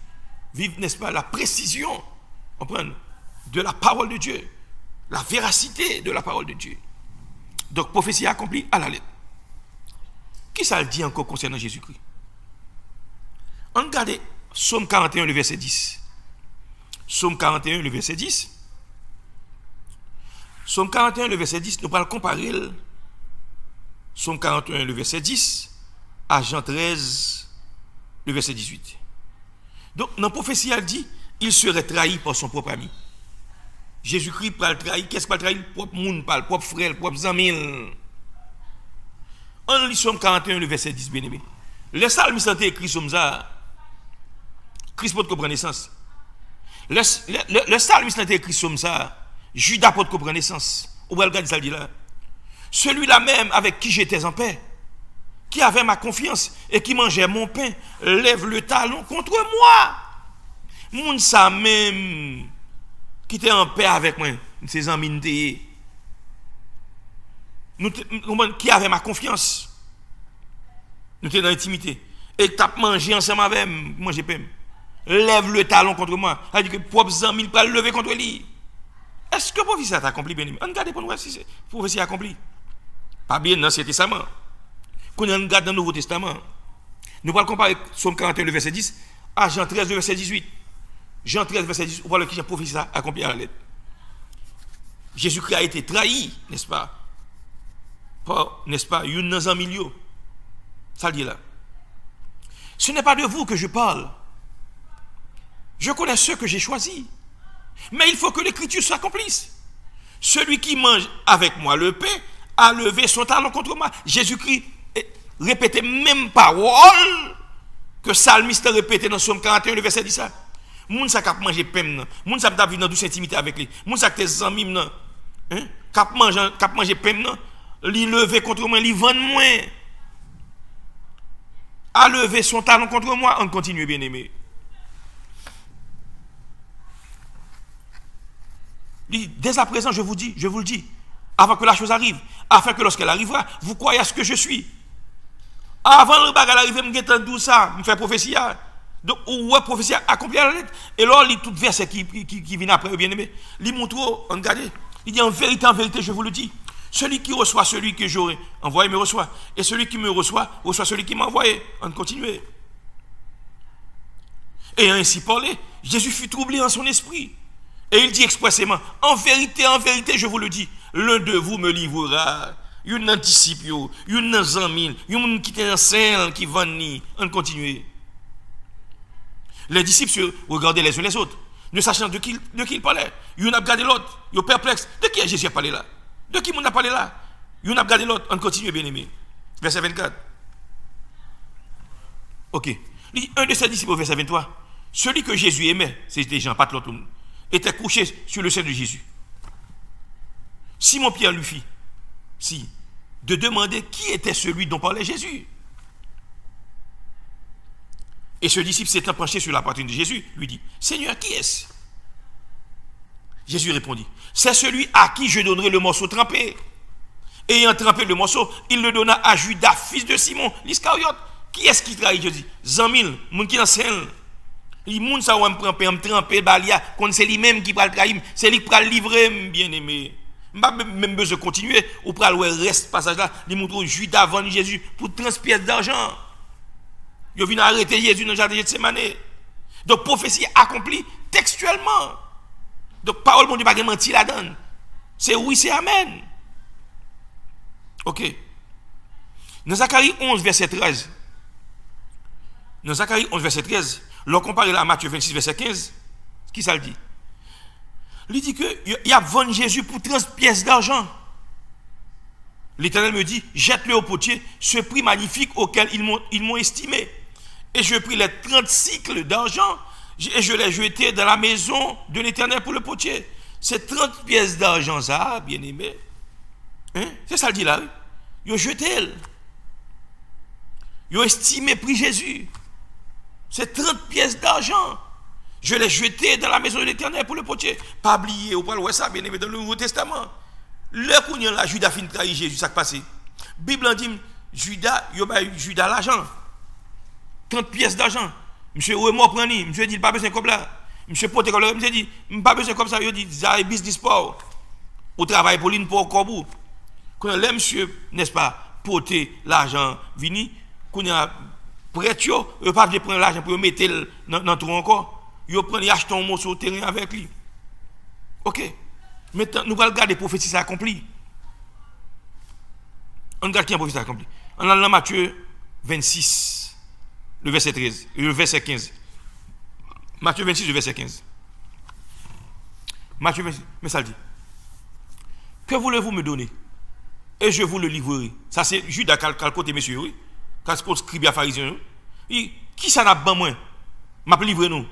[SPEAKER 1] vive, n'est-ce pas, la précision, de la parole de Dieu, la véracité de la parole de Dieu. Donc, prophétie accomplie à la lettre. Qui ça le dit encore concernant Jésus-Christ? On regarde Psaume 41, le verset 10. Psaume 41, le verset 10. Psaume 41, le verset 10, nous allons comparer Psaume 41, le verset 10 à Jean 13, le verset 18. Donc, dans la prophétie, elle dit, il serait trahi par son propre ami. Jésus-Christ va le trahir. Qu'est-ce qu'il va le trahir? Le propre monde, le propre frère, le propre ami. On lit Psaume 41, le verset 10, bien aimé. Le psalmiste a écrit Psaume ça. Christ peut comprendre naissance. Le psalmiste a écrit Psaume ça. Judas peut comprendre naissance. Ou regarde ça dit là. Celui-là même avec qui j'étais en paix, qui avait ma confiance et qui mangeait mon pain, lève le talon contre moi. Moun ça même qui était en paix avec moi, ses amis qui avait ma confiance. Nous étions dans l'intimité. Et tu as mangé ensemble avec moi, j'ai pain. Lève le talon contre moi. C'est-à-dire que propres amis ne peuvent pas le lever contre lui. Est-ce que prophétie a accompli, bien aimé? On regarde pour nous voir si c'est prophétie accompli. Pas bien dans l'Ancien Testament. Quand on regarde dans le Nouveau Testament, nous allons comparer Psaume 41, le verset 10, à Jean 13, le verset 18. Jean 13, verset 10, on voit qui a prophétie a accompli à la lettre. Jésus-Christ a été trahi, n'est-ce pas? Par, n'est-ce pas, une dans un milieu. Ça le dit là. Ce n'est pas de vous que je parle. Je connais ceux que j'ai choisis. Mais il faut que l'écriture s'accomplisse. Celui qui mange avec moi le pain a levé son talon contre moi. Jésus-Christ répétait même parole que Psalmiste répétait dans Psaume 41, le verset 10. Moun sa kap manger pain, moun sa kap vivre dans douce intimité avec lui. Moun sa tes amis nan, kap manger pain nan, li lever contre moi, li vendre moi. A levé son talon contre moi, on continue bien aimé. Dès à présent, je vous le dis, avant que la chose arrive, afin que lorsqu'elle arrivera, vous croyez à ce que je suis. Avant le bagage arrive, je me tout ça, je me fais prophétie. Donc, ouais, prophétie accomplie à la lettre. Et là, il y a tout verset qui vient après, bien aimé. Il montre, regardez, il dit en vérité, je vous le dis. Celui qui reçoit celui que j'aurai envoyé me reçoit. Et celui qui me reçoit celui qui m'a envoyé. On continue. Et ainsi parlé, Jésus fut troublé en son esprit. Et il dit expressément, en vérité, je vous le dis, l'un de vous me livrera. Une anticipe, une zamine, une qui est enceinte, qui vend ni. On continue. Les disciples se regardaient les uns les autres, ne sachant de qui il parlait. Ils ont regardé l'autre, ils ont perplexe. De qui Jésus a parlé là? De qui on a parlé là? Ils ont regardé l'autre. On continue, bien aimé. Verset 24. Ok. Un de ses disciples, au verset 23, celui que Jésus aimait, c'était Jean, pas l'autre, était couché sur le sein de Jésus. Simon-Pierre lui fit, de demander qui était celui dont parlait Jésus. Et ce disciple s'étant penché sur la poitrine de Jésus, lui dit, Seigneur, qui est-ce? Jésus répondit, c'est celui à qui je donnerai le morceau trempé. Ayant trempé le morceau, il le donna à Judas, fils de Simon, l'Iscariote. Qui est-ce qui trahit Jésus? Zamil, moun qui enseigne. Les gens ça on prend pain tremper balia, quand c'est lui-même qui va le trahir, c'est lui qui va le livrer bien-aimé. Pas même besoin de continuer ou pour le reste passage là, il montre Judas vendre Jésus pour 30 pièces d'argent. Il vient arrêter Jésus dans le jardin de Gethsémane. Donc prophétie accomplie textuellement. Donc parole mon Dieu pas menti la donne. C'est oui, c'est amen. OK. Dans Zacharie 11 verset 13. Dans Zacharie 11 verset 13, l'on compare à Matthieu 26 verset 15, qui ça le dit? Il dit que il a vendu Jésus pour 30 pièces d'argent. L'Éternel me dit, jette-le au potier, ce prix magnifique auquel ils m'ont estimé. Et je pris les 30 cycles d'argent et je l'ai jeté dans la maison de l'Éternel pour le potier. C'est 30 pièces d'argent, ça, bien aimé. Hein? C'est ça le dit là. Ils ont jeté. Ils ont estimé prix Jésus. C'est 30 pièces d'argent. Je l'ai jeté dans la maison de l'Éternel pour le potier. Pas oublier, au point où ça, bien aimé, dans le Nouveau Testament. Le coup, la Judas fin trahir Jésus, ça qui passe. La Bible dit, Judas, il a eu Judas l'argent. 30 pièces d'argent. Monsieur, où est mort prendre? Monsieur dit, pas besoin comme là. Monsieur pote comme là. Monsieur dit, pas besoin comme ça. Il dit, ça business pour. Au travail pour l'une pour Korbou. Quand le monsieur, n'est-ce pas, porter l'argent, vini, quand il a prêt, il pas de prendre l'argent pour mettre dans le trou encore. Il prend, il achète un morceau de terrain avec lui. OK. Maintenant, nous allons regarder la prophétie accomplie. On regarde qui a prophétie accomplie. On a dans Matthieu 26, le verset 13, le verset 15. Matthieu 26, le verset 15. Matthieu 26, mais ça le dit. Que voulez-vous me donner? Et je vous le livrerai. Ça c'est Judas qui a côté monsieur, oui. Quand c'est scribe à pharisien. Qui ça n'a pas moins? M'a livré nous,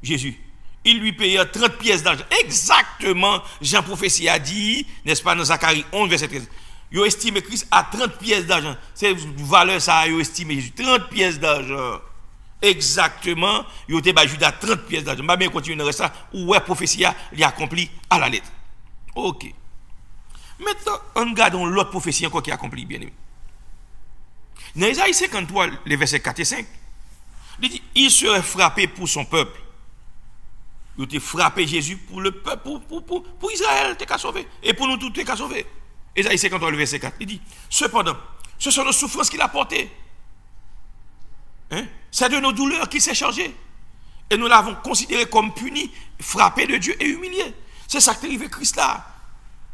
[SPEAKER 1] Jésus. Il lui paya 30 pièces d'argent. Exactement, Jean prophétie a dit, n'est-ce pas, dans Zacharie 11, verset 13. Il a estimé Christ à 30 pièces d'argent. C'est valeur ça, il a estimé Jésus. 30 pièces d'argent. Exactement, il a été Judas 30 pièces d'argent. Je vais bien continuer dans ça, où la prophétie a accompli à la lettre. OK. Maintenant, on regarde l'autre prophétie encore qui est accomplie, bien aimé. Dans Isaïe 53, les versets 4 et 5, il dit, il serait frappé pour son peuple. Il a frappé Jésus pour le peuple, pour Israël, t'es qu'à sauver. Et pour nous tous, t'es qu'à sauver. Isaïe 53, le verset 4, il dit, cependant, ce sont nos souffrances qu'il a portées. Hein? C'est de nos douleurs qu'il s'est chargé. Et nous l'avons considéré comme puni, frappé de Dieu et humilié. C'est ça qui est arrivé Christ là.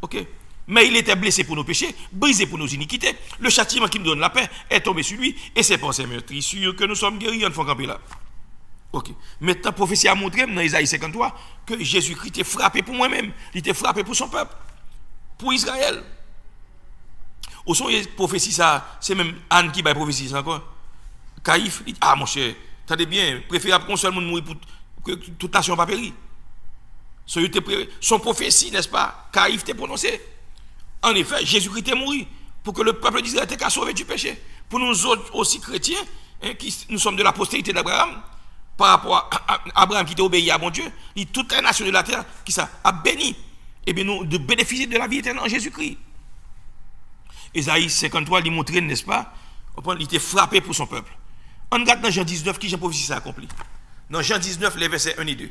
[SPEAKER 1] OK? Mais il était blessé pour nos péchés, brisé pour nos iniquités. Le châtiment qui nous donne la paix est tombé sur lui. Et c'est par ses meurtrissures que nous sommes guéris. On faut camper là. OK. Maintenant, la prophétie a montré dans Isaïe 53 que Jésus-Christ était frappé pour moi-même. Il était frappé pour son peuple, pour Israël. Au son, il prophétie ça, c'est même Anne qui va prophétie ça encore. Caïphe dit, ah mon cher, t'as bien, préférable qu'on seul monde mourir pour que toute nation pas périr. Son prophétie, n'est-ce pas, Caïphe t'est prononcé. En effet, Jésus-Christ est mort pour que le peuple d'Israël était sauvé du péché. Pour nous autres aussi chrétiens, hein, qui nous sommes de la postérité d'Abraham, par rapport à Abraham qui était obéi à mon Dieu, toute la nation de la terre qui ça a béni, et bien nous de bénéficier de la vie éternelle en Jésus-Christ. Isaïe 53 lui montrait, n'est-ce pas, il était frappé pour son peuple. On regarde dans Jean 19 qui Jean prophétie ça accompli. Dans Jean 19, les versets 1 et 2.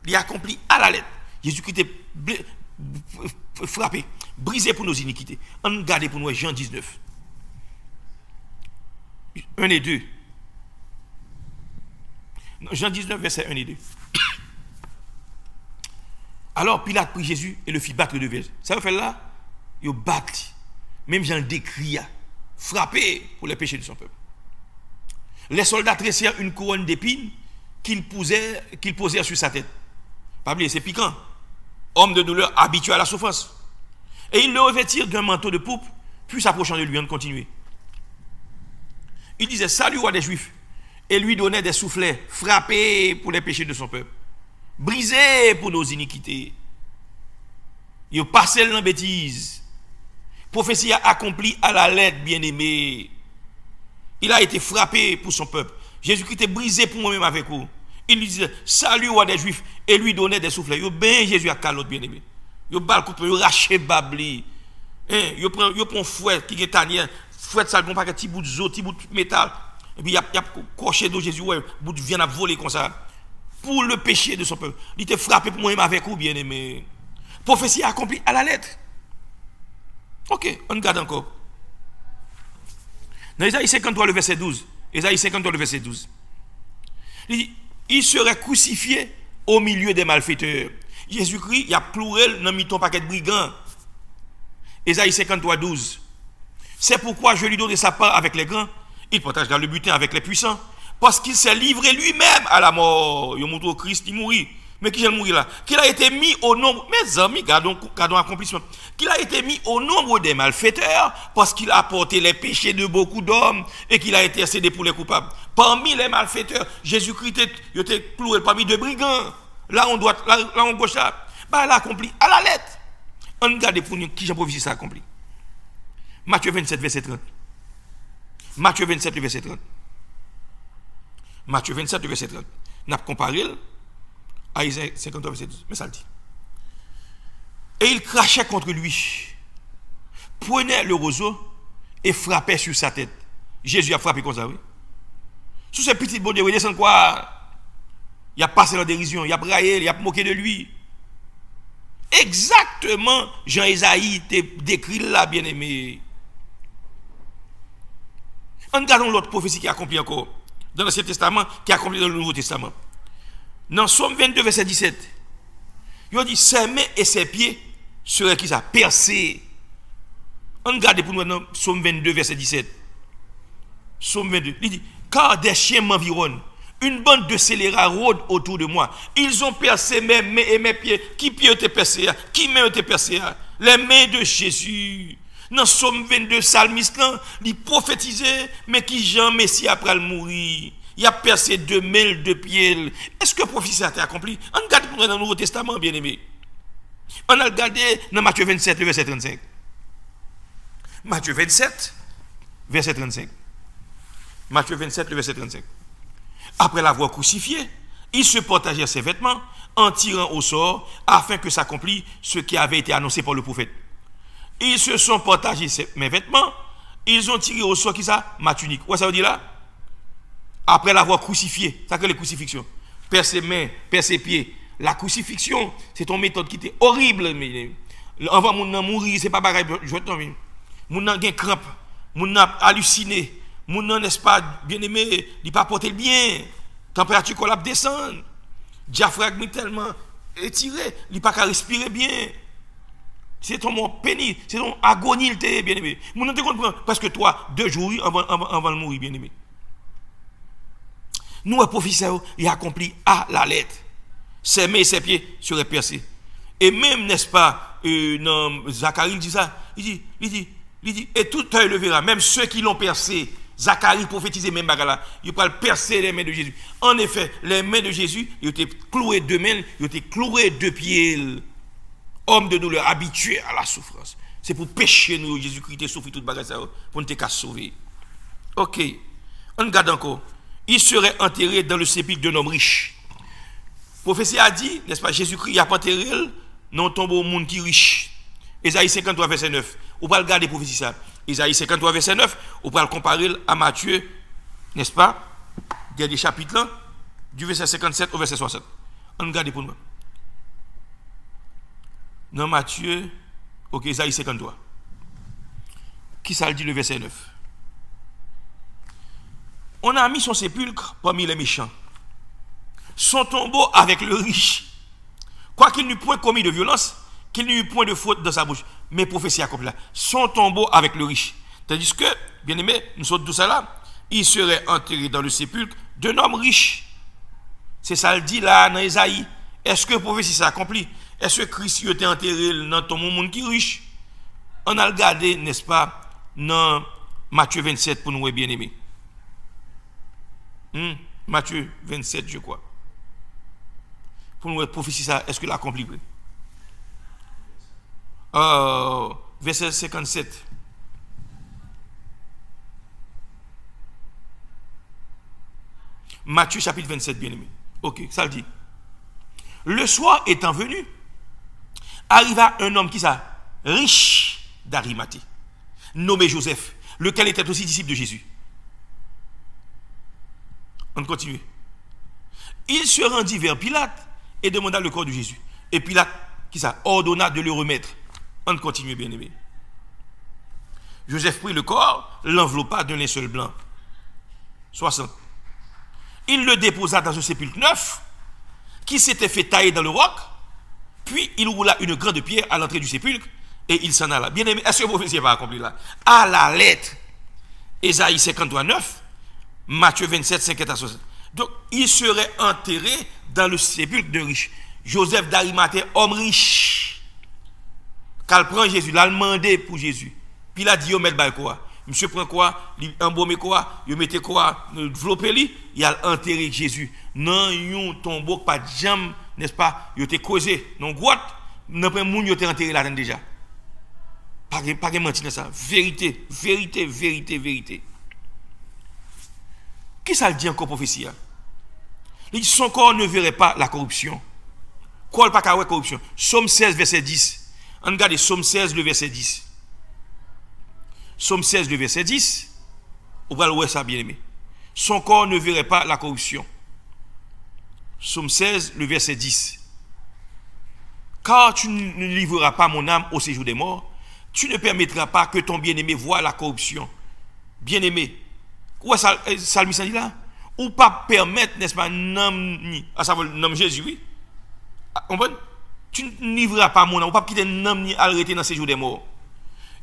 [SPEAKER 1] Il a accompli à la lettre. Jésus-Christ était frappé, brisé pour nos iniquités. On regarde pour nous Jean 19. 1 et 2. Jean 19, versets 1 et 2. Alors Pilate prit Jésus et le fit battre de verge. Ça veut faire là, il battu. Même Jean le décrit, frappé pour les péchés de son peuple. Les soldats tressèrent une couronne d'épines qu'ils posèrent sur sa tête. Pas oublier, c'est piquant. Homme de douleur habitué à la souffrance. Et ils le revêtirent d'un manteau de pourpre, puis s'approchant de lui, on continuait. Il disait, salut roi des Juifs, et lui donnait des soufflets, frappés pour les péchés de son peuple, brisés pour nos iniquités. Il passait dans la bêtise. Prophétie accomplie à la lettre, bien-aimé. Il a été frappé pour son peuple. Jésus-Christ est brisé pour moi-même avec vous. Il lui disait, salut roi des Juifs, et lui donnait des soufflets. Il ben Jésus à calotte, bien-aimé. Il bal coupe, il rache babli. Il prend fouet qui est tanière, fouet ça, il prend un petit bout de zo, petit bout de métal. Et puis il y a coché de Jésus, ouais, bout de viande à voler comme ça. pour le péché de son peuple. Il était frappé pour moi-même avec vous, bien-aimé. Prophétie accomplie à la lettre. Ok, on regarde encore. Dans Isaïe 53, le verset 12. Isaïe 53, le verset 12. Il dit, il serait crucifié au milieu des malfaiteurs. Jésus-Christ, il a pleuré dans ton paquet de brigands. Isaïe 53, 12. C'est pourquoi je lui donne sa part avec les grands. Il partage dans le butin avec les puissants. Parce qu'il s'est livré lui-même à la mort. Il montre au Christ, il mourit. Mais qui j'ai mourir là? Qu'il a été mis au nombre, mes amis, gardons accomplissement. Qu'il a été mis au nombre des malfaiteurs parce qu'il a porté les péchés de beaucoup d'hommes et qu'il a été intercédé pour les coupables. Parmi les malfaiteurs, Jésus-Christ était cloué parmi deux brigands. Là, on gauche là. Bah, il a accompli à la lettre. On regarde pour nous qui j'ai prophétie ça accompli. Matthieu 27, verset 30. Matthieu 27, verset 30. Matthieu 27, verset 30. N'a pas comparé à Isaïe 53, verset 12. Mais ça le dit. Et il crachait contre lui, prenait le roseau et frappait sur sa tête. Jésus a frappé comme ça, oui. Sous ces petites bonnes, il descend quoi? Il a passé la dérision, il a braillé, il a moqué de lui. Exactement, Jean-Isaïe te décrit là, bien-aimé. Regardons l'autre prophétie qui a accompli encore dans l'Ancien Testament, qui a accompli dans le Nouveau Testament. Dans Somme 22, verset 17, il dit ses mains et ses pieds seraient qui ça? Percés. On regarde pour nous dans Somme 22, verset 17. Somme 22, il dit car des chiens m'environnent, une bande de scélérats rôde autour de moi. Ils ont percé mes mains et mes pieds. Qui pied était percé? Qui main était percé? Les mains de Jésus. Dans Somme 22, psalmiste, il prophétisait, mais qui Jean Messie après le mourir. Il a percé 2 mains, 2 pieds. Est-ce que la prophétie a été accomplie? On regarde dans le Nouveau Testament, bien aimé. On a regardé dans Matthieu 27, verset 35. Matthieu 27, verset 35. Matthieu 27, verset 35. Après l'avoir crucifié, ils se partagèrent ses vêtements en tirant au sort afin que s'accomplisse ce qui avait été annoncé par le prophète. Ils se sont partagés mes vêtements, ils ont tiré au sort qui ça? Ma tunique. Ouais, ça veut dire là? Après l'avoir crucifié, ça que les crucifixions. Père ses mains, père ses pieds. La crucifixion, c'est ton méthode qui était horrible. Avant de mourir, c'est pas pareil. Je vais t'en dire. Mon nan gen crampe, mon nan halluciné, mon nan n'est-ce pas bien aimé, il pas porter le bien. Température collapse descend. Diaphragme tellement étiré, il pas qu'à respirer bien. C'est ton mort pénible, c'est ton agonie, bien aimé. Mon nan te comprend parce que toi 2 jours avant de mourir, bien aimé. Nous, le prophète, il a accompli à la lettre. Ses mains et ses pieds seraient percés. Et même, n'est-ce pas, Zacharie dit ça. Il dit, et tout œil le verra, même ceux qui l'ont percé. Zacharie prophétisait même bagarre. Il peut percer les mains de Jésus. En effet, les mains de Jésus, ils étaient cloués 2 mains, ils étaient cloués 2 pieds. Homme de douleur, habitué à la souffrance. C'est pour pécher nous, Jésus-Christ a souffert toute bagarre pour nous sauver. Ok, on regarde encore. Il serait enterré dans le sépulcre d'un homme riche. Le prophétie a dit, n'est-ce pas, Jésus-Christ a pas enterré dans le tombeau monde qui est riche. Isaïe 53, verset 9. On va regarder la prophétie ça. Isaïe 53, verset 9. On va le comparer à Matthieu, n'est-ce pas, dernier chapitre là, du verset 57 au verset 60. On regarde pour nous. Dans Matthieu, ok, Isaïe 53. Qui ça le dit le verset 9? On a mis son sépulcre parmi les méchants, son tombeau avec le riche. Quoiqu'il n'eût point commis de violence, qu'il n'eût point de faute dans sa bouche. Mais prophétie accomplie là. Son tombeau avec le riche. Tandis que, bien aimé, nous sommes tous là, il serait enterré dans le sépulcre d'un homme riche. C'est ça le dit là dans Isaïe. Est-ce que prophétie s'est accomplie? Est-ce que Christ était enterré dans ton monde qui est riche? On a regardé, n'est-ce pas, dans Matthieu 27 pour nous bien aimés. Matthieu 27, je crois. Pour nous prophétie ça, est-ce que l'accomplit? Verset 57. Matthieu chapitre 27, bien aimé. Ok, ça le dit. Le soir étant venu, arriva un homme qui ça? Riche d'Arimathée, nommé Joseph, lequel était aussi disciple de Jésus. On continue. Il se rendit vers Pilate et demanda le corps de Jésus. Et Pilate, qui ça, ordonna de le remettre. On continue, bien aimé. Joseph prit le corps, l'enveloppa d'un linceul blanc. 60. Il le déposa dans un sépulcre neuf qui s'était fait tailler dans le roc. Puis il roula une grande pierre à l'entrée du sépulcre et il s'en alla. Bien aimé, est-ce que le prophétie va accomplir là? À la lettre. Ésaïe 53, 9, Matthieu 27, 50 à 60. Donc, il serait enterré dans le sépulcre de riche. Joseph d'Arimathée, homme riche. Quand il prend Jésus, il a demandé pour Jésus. Puis il a dit, il met quoi? Monsieur prend quoi? Il embaume quoi? Il met quoi? Il a enterré Jésus. Non, il tombeau, pas de jambe, n'est-ce pas? Il a causé. Non, grotte, non, pas moun, il a enterré là déjà. Pas de mentir ça. Vérité, vérité, vérité, vérité. Qui ça le dit encore prophétie? Il dit son corps ne verrait pas la corruption. Quoi pas la corruption? Psaume 16, verset 10. On regarde Psaume 16, le verset 10. Psaume 16, le verset 10. On va le voir ça, bien aimé. Son corps ne verrait pas la corruption. Psaume 16, le verset 10. Car tu ne livreras pas mon âme au séjour des morts. Tu ne permettras pas que ton bien-aimé voie la corruption. Bien-aimé. Où est ça le dit là? Ou pas permettre, n'est-ce pas, à savoir le nom Jésus, oui? Tu ne livreras pas mon âme, ou pas quitter un homme ni arrêter dans ces jours des morts.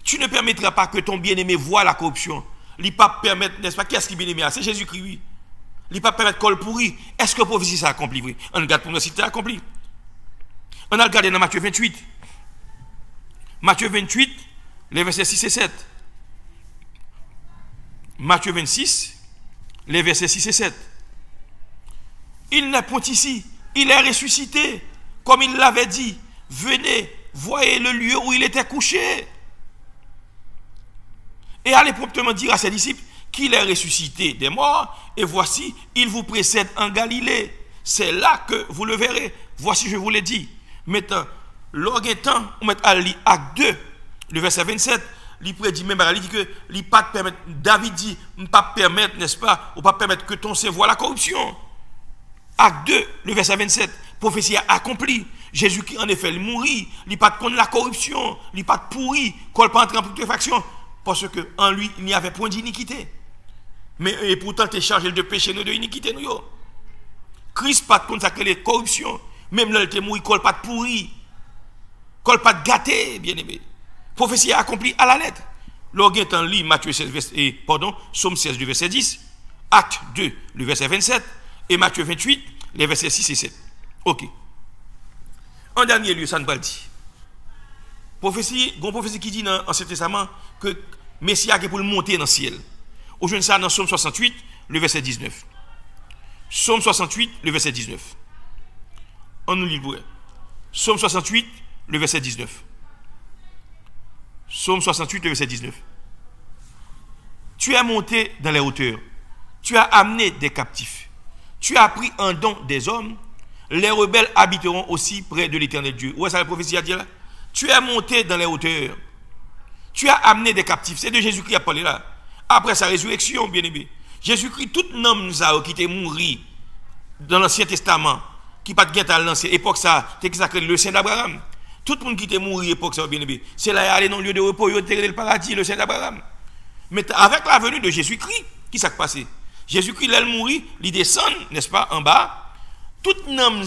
[SPEAKER 1] Tu ne permettras pas que ton bien-aimé voie la corruption. Il ne pas permettre, n'est-ce pas, qu'est-ce qui bien-aimé? C'est Jésus-Christ, oui. Il ne pas permettre col pourri. Est-ce que la prophétie ça accompli, oui? On regarde pour nous si c'est accompli. On a regardé dans Matthieu 28. Matthieu 28, les versets 6 et 7. Matthieu 26, les versets 6 et 7. Il n'est point ici, il est ressuscité, comme il l'avait dit. Venez, voyez le lieu où il était couché. Et allez promptement dire à ses disciples qu'il est ressuscité des morts, et voici, il vous précède en Galilée. C'est là que vous le verrez. Voici, je vous l'ai dit. Maintenant, temps, on met à l'acte 2, le verset 27, il prédit même, il dit que il pas permettre, David dit, pas permettre, n'est-ce pas, ou pas permettre que ton sein voie la corruption. Acte 2, le verset 27, prophétie accomplie. Jésus qui en effet, il mourit, il pas contre la corruption, il pas pourri, qu'il pas entrer en putréfaction, parce que en lui, il n'y avait point d'iniquité. Mais et pourtant, tu es chargé de péché, nous de iniquité, nous. Christ pas contre ça que les corruptions, même là, il était mort, qu'il pas pourri. Col pas de gâté, bien aimé. Prophétie accomplie à la lettre. Lorsqu'on en lit Matthieu 16, Psaume 16, le verset 10, Acte 2, le verset 27, et Matthieu 28, les versets 6 et 7. Ok. En dernier lieu, ça ne pas le dire. Prophétie qui dit dans l'Ancien Testament que Messie a pour le monter dans le ciel. Aujourd'hui, ça dans Psaume 68, le verset 19. Psaume 68, le verset 19. On nous lit le Psaume 68, le verset 19. Psaume 68, le verset 19. Tu es monté dans les hauteurs. Tu as amené des captifs. Tu as pris en don des hommes. Les rebelles habiteront aussi près de l'Éternel Dieu. Où est-ce que la prophétie a dit là? Tu es monté dans les hauteurs. Tu as amené des captifs. C'est de Jésus-Christ qui a parlé là. Après sa résurrection, bien aimé. Jésus-Christ, tout homme qui était mort dans l'Ancien Testament, qui pas de à l'ancienne époque, ça, c'est que le Saint d'Abraham. Tout le monde qui était mort à l'époque, ça, bien aimé. C'est là, aller dans le lieu de repos, il a le paradis, le Saint d'Abraham. Mais avec la venue de Jésus-Christ, qui s'est passé? Jésus-Christ, il est mort, il descend, n'est-ce pas, en bas. Tout homme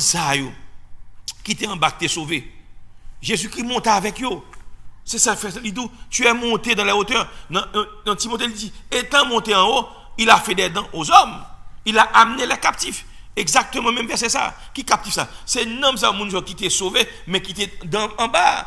[SPEAKER 1] qui était en bas, qui était sauvé. Jésus-Christ monte avec eux. C'est ça, il dit, tu es monté dans la hauteur. Dans Timothée, il dit, étant monté en haut, il a fait des dents aux hommes. Il a amené les captifs. Exactement, même verset ça. Qui captive ça? C'est un homme qui était sauvé, mais qui était en bas,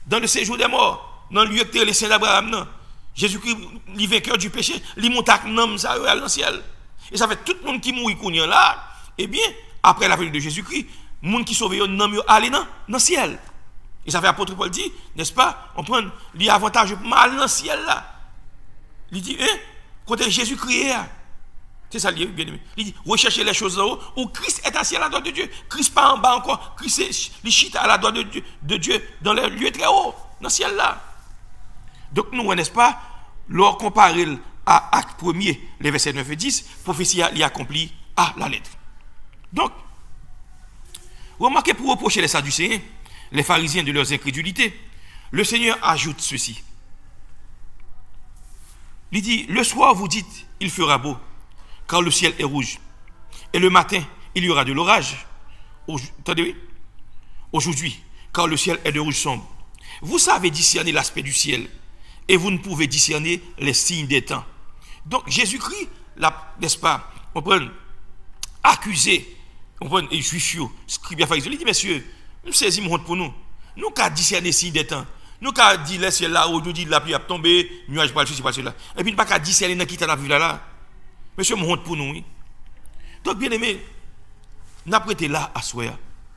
[SPEAKER 1] dans le séjour des morts, dans le lieu que les saints d'Abraham. Jésus-Christ, le vainqueur du péché, il monte avec un homme dans le ciel. Et ça fait tout le monde qui mourit là, eh bien, après la venue de Jésus-Christ, le monde qui sauve, il aller dans le ciel. Et ça fait l'apôtre Paul dit, n'est-ce pas? On prend l'avantage mal dans le ciel là. Il dit, quand Jésus-Christ est. C'est ça, bien aimé. Il dit, recherchez les choses en haut, où Christ est assis à la droite de Dieu. Christ pas en bas encore. Christ est chita à la droite de Dieu, dans le lieu très haut, dans le ciel là. Donc nous, n'est-ce pas, lors comparé à Acte 1er, les versets 9 et 10, prophétie est accomplie à la lettre. Donc, remarquez pour reprocher les Sadducéens, les pharisiens de leurs incrédulités, le Seigneur ajoute ceci. Il dit, le soir vous dites, il fera beau, car le ciel est rouge. Et le matin, il y aura de l'orage. Attendez, aujourd'hui, car le ciel est de rouge sombre. Vous savez discerner l'aspect du ciel, et vous ne pouvez discerner les signes des temps. Donc, Jésus-Christ, n'est-ce pas, on prend accusé, on prend les juifs, scribes et pharisiens. Il dit, messieurs, nous saisissons mon honte pour nous. Nous qu'à discerner les signes des temps. Nous qu'à dire le ciel là, aujourd'hui, la pluie a tombé, nuage pas ceci, pas cela. Et puis, nous pas qu'à discerner dans qui t'a la vue là. Monsieur, mon honte pour nous, oui. Donc, bien aimé, nous avons prêté là à soi.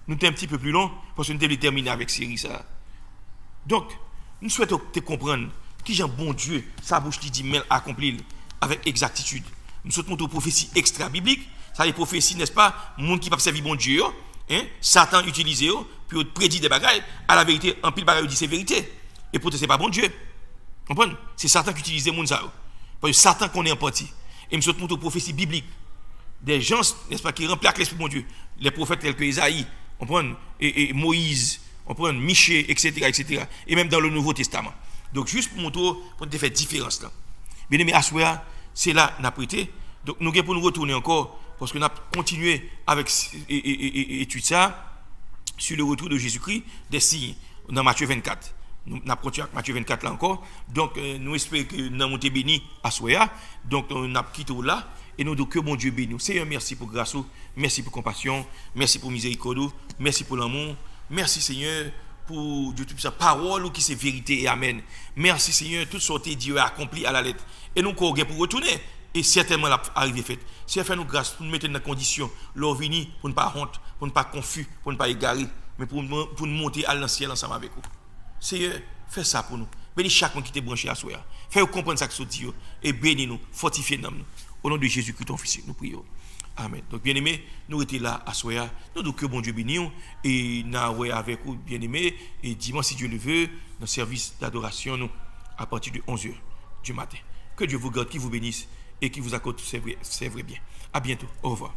[SPEAKER 1] Nous sommes un petit peu plus long parce que nous devons terminer avec série ça. Donc, nous souhaitons te comprendre qui j'ai un bon Dieu, sa bouche qui dit mais accomplir avec exactitude. Nous souhaitons montrer prophétie extra-biblique, ça les prophéties, n'est-ce pas, monde qui ne peut pas servir bon Dieu, hein? Satan utilise, puis prédit des bagailles, à la vérité, en pile bagaille dit c'est vérité. Et pourtant, ce n'est pas bon Dieu. Vous comprenez? C'est Satan qui utilise les monde ça. Parce que Satan connaît en partie. Et nous souhaitons montrer prophétie biblique. Des gens, n'est-ce pas, qui remplacent l'esprit de mon Dieu. Les prophètes tels que Isaïe, on prend, et Moïse, on prend Michée, etc., etc. Et même dans le Nouveau Testament. Donc, juste pour montrer, pour te faire différence là. Bien aimé, à soi, c'est là, nous avons prêté. Donc, nous avons pour nous retourner encore, parce que nous avons continué avec étude ça, sur le retour de Jésus-Christ, des signes, dans Matthieu 24. Nous avons continué avec Matthieu 24 là encore. Donc, nous espérons que nous avons été bénis à soi. Donc, nous avons quitté là. Et nous, que mon Dieu bénisse. Seigneur, merci pour grâce, merci pour compassion, merci pour miséricorde, merci pour l'amour. Merci Seigneur pour Dieu toute sa parole qui c'est vérité et amen. Merci Seigneur, toute sorte Dieu a accompli à la lettre. Et nous courons pour retourner. Et certainement l'arrivée faite. Seigneur, fais-nous grâce pour nous mettre dans la condition, leur venir pour ne pas honte, pour ne pas confus, pour ne pas égarer, mais pour nous monter à l'ancien ensemble avec vous. Seigneur, fais ça pour nous. Bénis chacun qui t'est branché à soi. Fais-nous comprendre ça que ce Dieu et bénis-nous, fortifiez-nous. Au nom de Jésus-Christ, ton Fils, nous prions. Amen. Donc, bien-aimés, nous étions là à Soya. Nous devons que bon Dieu bénisse. Et nous sommes avec vous, bien-aimés. Et dimanche, si Dieu le veut, dans le service d'adoration, nous, à partir de 11h du matin. Que Dieu vous garde, qui vous bénisse et qui vous accorde c'est vrai bien. À bientôt. Au revoir.